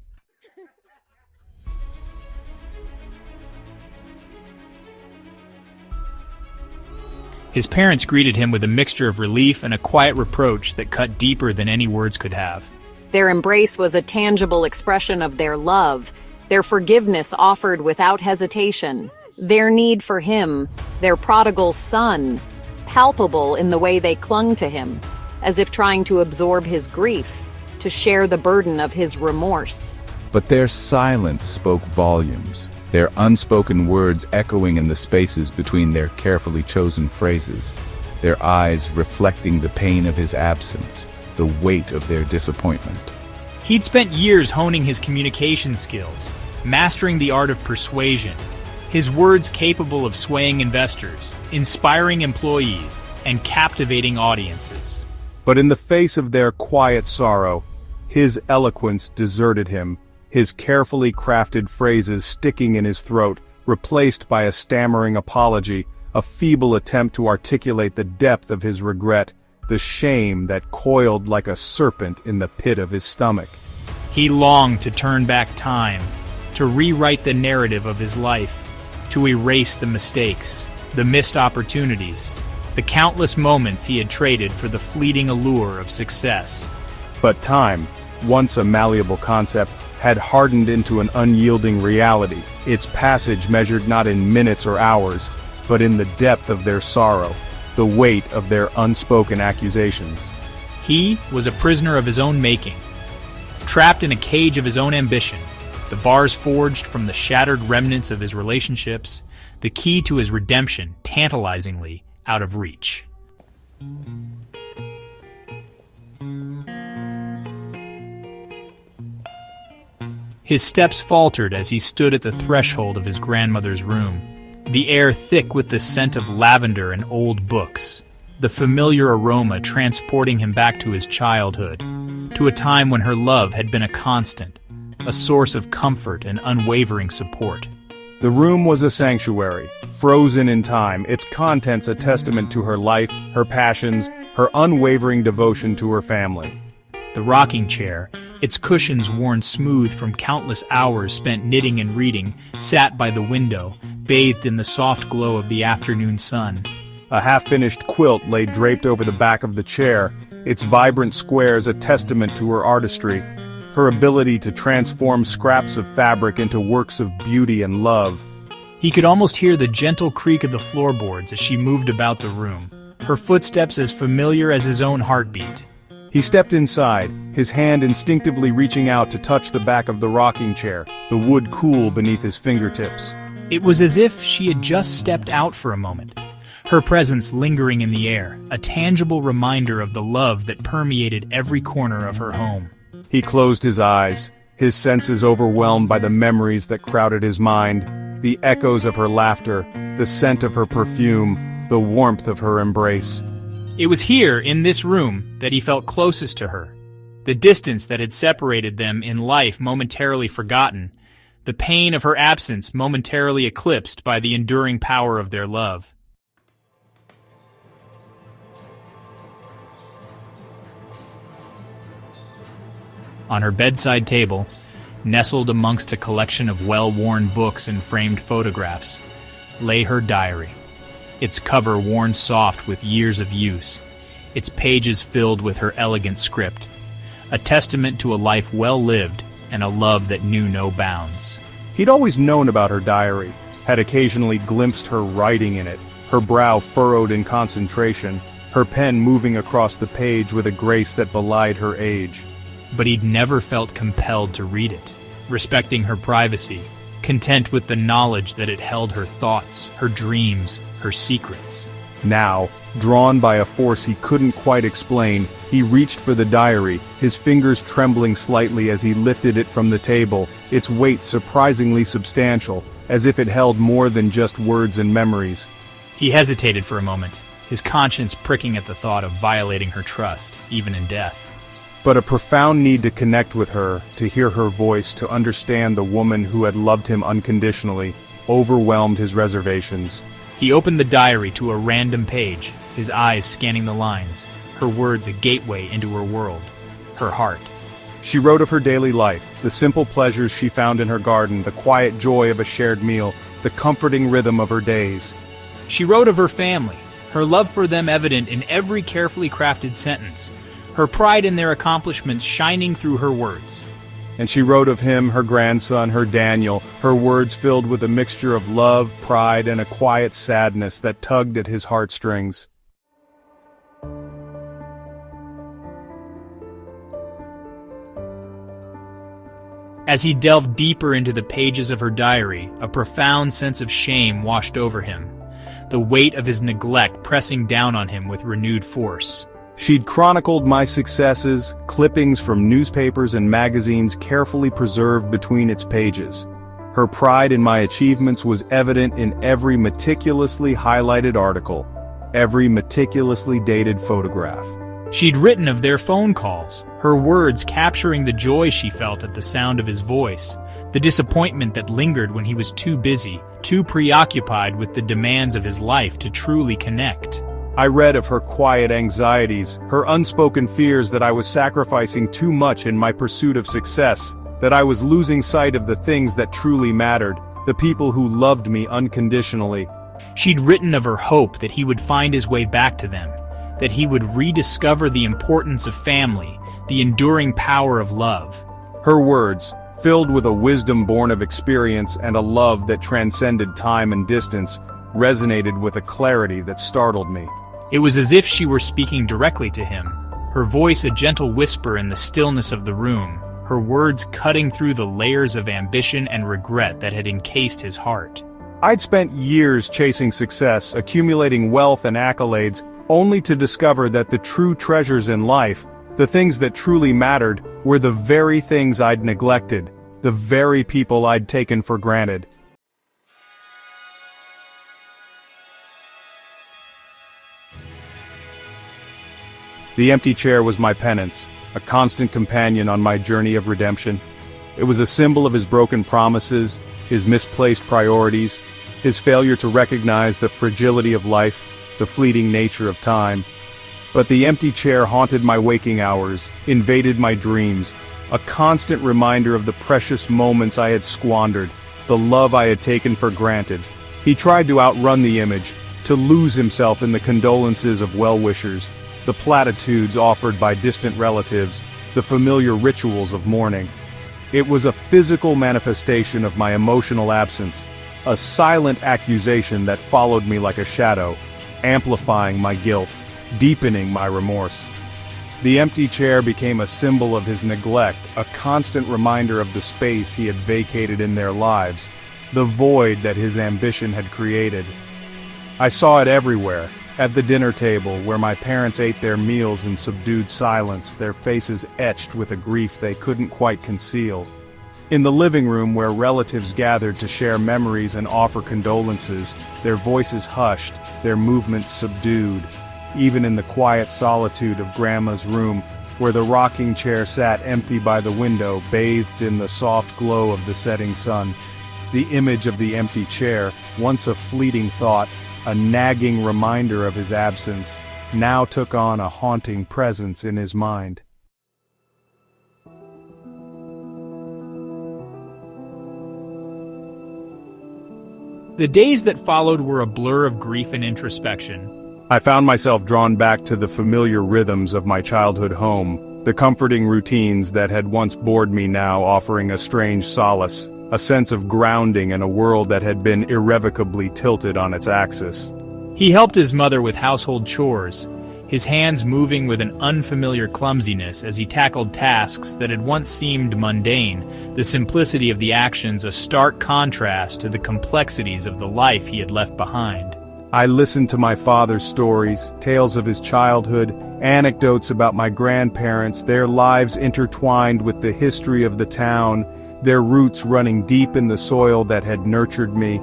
[SPEAKER 1] His parents greeted him with a mixture of relief and a quiet reproach that cut deeper than any words could have.
[SPEAKER 3] Their embrace was a tangible expression of their love, their forgiveness offered without hesitation, their need for him, their prodigal son, palpable in the way they clung to him, as if trying to absorb his grief, to share the burden of his remorse.
[SPEAKER 5] But their silence spoke volumes, their unspoken words echoing in the spaces between their carefully chosen phrases, their eyes reflecting the pain of his absence, the weight of their disappointment.
[SPEAKER 1] He'd spent years honing his communication skills, mastering the art of persuasion, his words capable of swaying investors, inspiring employees, and captivating audiences.
[SPEAKER 2] But in the face of their quiet sorrow, his eloquence deserted him, his carefully crafted phrases sticking in his throat, replaced by a stammering apology, a feeble attempt to articulate the depth of his regret, the shame that coiled like a serpent in the pit of his stomach.
[SPEAKER 1] He longed to turn back time, to rewrite the narrative of his life, to erase the mistakes, the missed opportunities, the countless moments he had traded for the fleeting allure of success.
[SPEAKER 2] But time, once a malleable concept, had hardened into an unyielding reality, its passage measured not in minutes or hours, but in the depth of their sorrow, the weight of their unspoken accusations.
[SPEAKER 1] He was a prisoner of his own making, trapped in a cage of his own ambition, the bars forged from the shattered remnants of his relationships, the key to his redemption tantalizingly out of reach. His steps faltered as he stood at the threshold of his grandmother's room, the air thick with the scent of lavender and old books, the familiar aroma transporting him back to his childhood, to a time when her love had been a constant, a source of comfort and unwavering support.
[SPEAKER 2] The room was a sanctuary, frozen in time, its contents a testament to her life, her passions, her unwavering devotion to her family.
[SPEAKER 1] The rocking chair, its cushions worn smooth from countless hours spent knitting and reading, sat by the window, bathed in the soft glow of the afternoon sun.
[SPEAKER 2] A half-finished quilt lay draped over the back of the chair, its vibrant squares a testament to her artistry, her ability to transform scraps of fabric into works of beauty and love.
[SPEAKER 1] He could almost hear the gentle creak of the floorboards as she moved about the room, her footsteps as familiar as his own heartbeat.
[SPEAKER 2] He stepped inside, his hand instinctively reaching out to touch the back of the rocking chair, the wood cool beneath his fingertips.
[SPEAKER 1] It was as if she had just stepped out for a moment, her presence lingering in the air, a tangible reminder of the love that permeated every corner of her home.
[SPEAKER 2] He closed his eyes, his senses overwhelmed by the memories that crowded his mind, the echoes of her laughter, the scent of her perfume, the warmth of her embrace.
[SPEAKER 1] It was here, in this room, that he felt closest to her. The distance that had separated them in life momentarily forgotten, the pain of her absence momentarily eclipsed by the enduring power of their love. On her bedside table, nestled amongst a collection of well-worn books and framed photographs, lay her diary, its cover worn soft with years of use, its pages filled with her elegant script, a testament to a life well lived and a love that knew no bounds.
[SPEAKER 2] He'd always known about her diary, had occasionally glimpsed her writing in it, her brow furrowed in concentration, her pen moving across the page with a grace that belied her age.
[SPEAKER 1] But he'd never felt compelled to read it, respecting her privacy, content with the knowledge that it held her thoughts, her dreams, her secrets.
[SPEAKER 2] Now, drawn by a force he couldn't quite explain, he reached for the diary, his fingers trembling slightly as he lifted it from the table, its weight surprisingly substantial, as if it held more than just words and memories.
[SPEAKER 1] He hesitated for a moment, his conscience pricking at the thought of violating her trust, even in death.
[SPEAKER 2] But a profound need to connect with her, to hear her voice, to understand the woman who had loved him unconditionally, overwhelmed his reservations.
[SPEAKER 1] He opened the diary to a random page, his eyes scanning the lines, her words a gateway into her world, her heart.
[SPEAKER 2] She wrote of her daily life, the simple pleasures she found in her garden, the quiet joy of a shared meal, the comforting rhythm of her days.
[SPEAKER 1] She wrote of her family, her love for them evident in every carefully crafted sentence, her pride in their accomplishments shining through her words.
[SPEAKER 2] and she wrote of him, her grandson, her Daniel, her words filled with a mixture of love, pride, and a quiet sadness that tugged at his heartstrings.
[SPEAKER 1] As he delved deeper into the pages of her diary, a profound sense of shame washed over him, the weight of his neglect pressing down on him with renewed force.
[SPEAKER 2] She'd chronicled my successes, clippings from newspapers and magazines carefully preserved between its pages. Her pride in my achievements was evident in every meticulously highlighted article, every meticulously dated photograph.
[SPEAKER 1] She'd written of their phone calls, her words capturing the joy she felt at the sound of his voice, the disappointment that lingered when he was too busy, too preoccupied with the demands of his life to truly connect.
[SPEAKER 2] I read of her quiet anxieties, her unspoken fears that I was sacrificing too much in my pursuit of success, that I was losing sight of the things that truly mattered, the people who loved me unconditionally.
[SPEAKER 1] She'd written of her hope that he would find his way back to them, that he would rediscover the importance of family, the enduring power of love.
[SPEAKER 2] Her words, filled with a wisdom born of experience and a love that transcended time and distance, resonated with a clarity that startled me.
[SPEAKER 1] It was as if she were speaking directly to him, her voice a gentle whisper in the stillness of the room, her words cutting through the layers of ambition and regret that had encased his heart.
[SPEAKER 2] I'd spent years chasing success, accumulating wealth and accolades, only to discover that the true treasures in life, the things that truly mattered, were the very things I'd neglected, the very people I'd taken for granted. The empty chair was my penance, a constant companion on my journey of redemption. It was a symbol of his broken promises, his misplaced priorities, his failure to recognize the fragility of life, the fleeting nature of time. But the empty chair haunted my waking hours, invaded my dreams, a constant reminder of the precious moments I had squandered, the love I had taken for granted. He tried to outrun the image, to lose himself in the condolences of well-wishers, the platitudes offered by distant relatives, the familiar rituals of mourning. It was a physical manifestation of my emotional absence, a silent accusation that followed me like a shadow, amplifying my guilt, deepening my remorse. The empty chair became a symbol of his neglect, a constant reminder of the space he had vacated in their lives, the void that his ambition had created. I saw it everywhere, at the dinner table where my parents ate their meals in subdued silence, their faces etched with a grief they couldn't quite conceal. In the living room where relatives gathered to share memories and offer condolences, their voices hushed, their movements subdued. Even in the quiet solitude of Grandma's room, where the rocking chair sat empty by the window, bathed in the soft glow of the setting sun, the image of the empty chair, once a fleeting thought, a nagging reminder of his absence, now took on a haunting presence in his mind.
[SPEAKER 1] The days that followed were a blur of grief and introspection.
[SPEAKER 2] I found myself drawn back to the familiar rhythms of my childhood home, the comforting routines that had once bored me now offering a strange solace, a sense of grounding in a world that had been irrevocably tilted on its axis.
[SPEAKER 1] He helped his mother with household chores, his hands moving with an unfamiliar clumsiness as he tackled tasks that had once seemed mundane, the simplicity of the actions a stark contrast to the complexities of the life he had left behind.
[SPEAKER 2] I listened to my father's stories, tales of his childhood, anecdotes about my grandparents, their lives intertwined with the history of the town, their roots running deep in the soil that had nurtured me.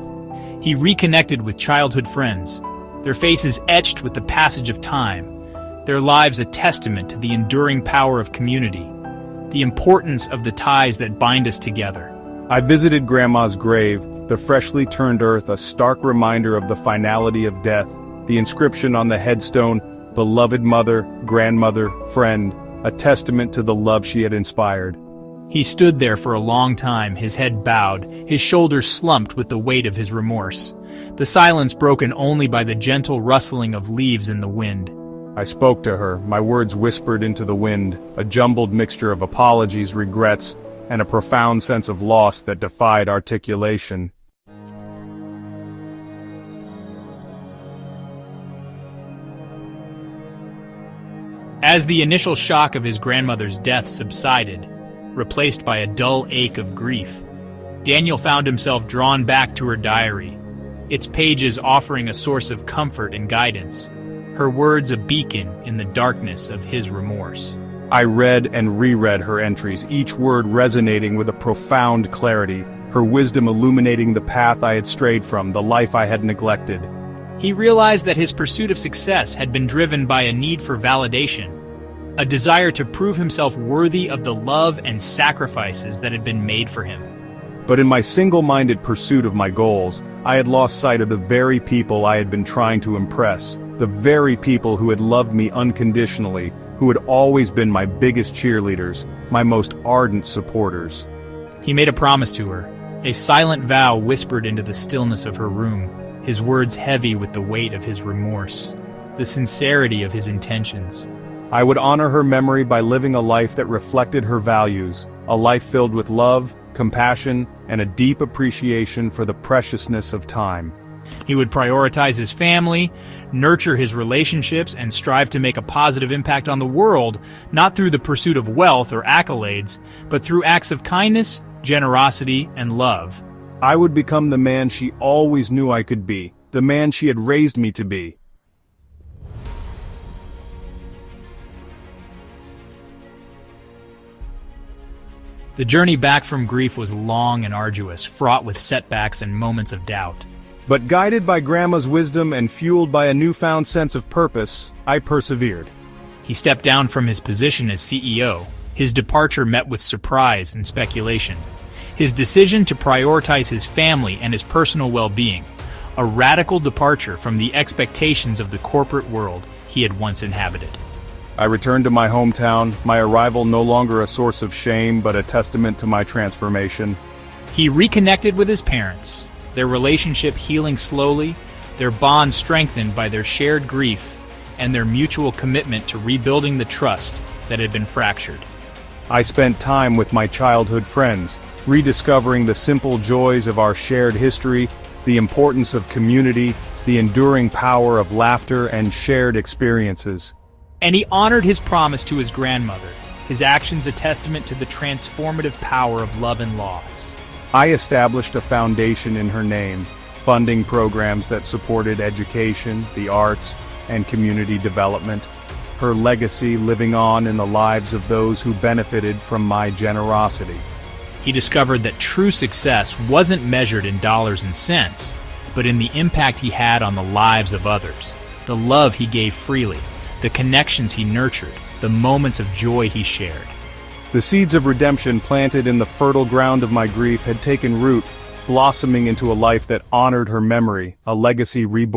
[SPEAKER 1] He reconnected with childhood friends, their faces etched with the passage of time, their lives a testament to the enduring power of community, the importance of the ties that bind us together.
[SPEAKER 2] I visited Grandma's grave, the freshly turned earth a stark reminder of the finality of death, the inscription on the headstone, beloved mother, grandmother, friend, a testament to the love she had inspired.
[SPEAKER 1] He stood there for a long time, his head bowed, his shoulders slumped with the weight of his remorse, the silence broken only by the gentle rustling of leaves in the wind.
[SPEAKER 2] I spoke to her, my words whispered into the wind, a jumbled mixture of apologies, regrets, and a profound sense of loss that defied articulation.
[SPEAKER 1] As the initial shock of his grandmother's death subsided, replaced by a dull ache of grief, Daniel found himself drawn back to her diary, its pages offering a source of comfort and guidance, her words a beacon in the darkness of his remorse.
[SPEAKER 2] I read and reread her entries, each word resonating with a profound clarity, her wisdom illuminating the path I had strayed from, the life I had neglected.
[SPEAKER 1] He realized that his pursuit of success had been driven by a need for validation, a desire to prove himself worthy of the love and sacrifices that had been made for him.
[SPEAKER 2] But in my single-minded pursuit of my goals, I had lost sight of the very people I had been trying to impress, the very people who had loved me unconditionally, who had always been my biggest cheerleaders, my most ardent supporters.
[SPEAKER 1] He made a promise to her, a silent vow whispered into the stillness of her room, his words heavy with the weight of his remorse, the sincerity of his intentions.
[SPEAKER 2] I would honor her memory by living a life that reflected her values, a life filled with love, compassion, and a deep appreciation for the preciousness of time.
[SPEAKER 1] He would prioritize his family, nurture his relationships, and strive to make a positive impact on the world, not through the pursuit of wealth or accolades, but through acts of kindness, generosity, and love.
[SPEAKER 2] I would become the man she always knew I could be, the man she had raised me to be.
[SPEAKER 1] The journey back from grief was long and arduous, fraught with setbacks and moments of doubt.
[SPEAKER 2] But guided by Grandma's wisdom and fueled by a newfound sense of purpose, I persevered.
[SPEAKER 1] He stepped down from his position as CEO. His departure met with surprise and speculation. His decision to prioritize his family and his personal well-being, a radical departure from the expectations of the corporate world he had once inhabited.
[SPEAKER 2] I returned to my hometown, my arrival no longer a source of shame but a testament to my transformation.
[SPEAKER 1] He reconnected with his parents, their relationship healing slowly, their bond strengthened by their shared grief and their mutual commitment to rebuilding the trust that had been fractured.
[SPEAKER 2] I spent time with my childhood friends, rediscovering the simple joys of our shared history, the importance of community, the enduring power of laughter and shared experiences.
[SPEAKER 1] And he honored his promise to his grandmother, his actions a testament to the transformative power of love and loss.
[SPEAKER 2] I established a foundation in her name, funding programs that supported education, the arts, and community development, her legacy living on in the lives of those who benefited from my generosity.
[SPEAKER 1] He discovered that true success wasn't measured in dollars and cents, but in the impact he had on the lives of others, the love he gave freely, the connections he nurtured, the moments of joy he shared.
[SPEAKER 2] The seeds of redemption planted in the fertile ground of my grief had taken root, blossoming into a life that honored her memory, a legacy reborn.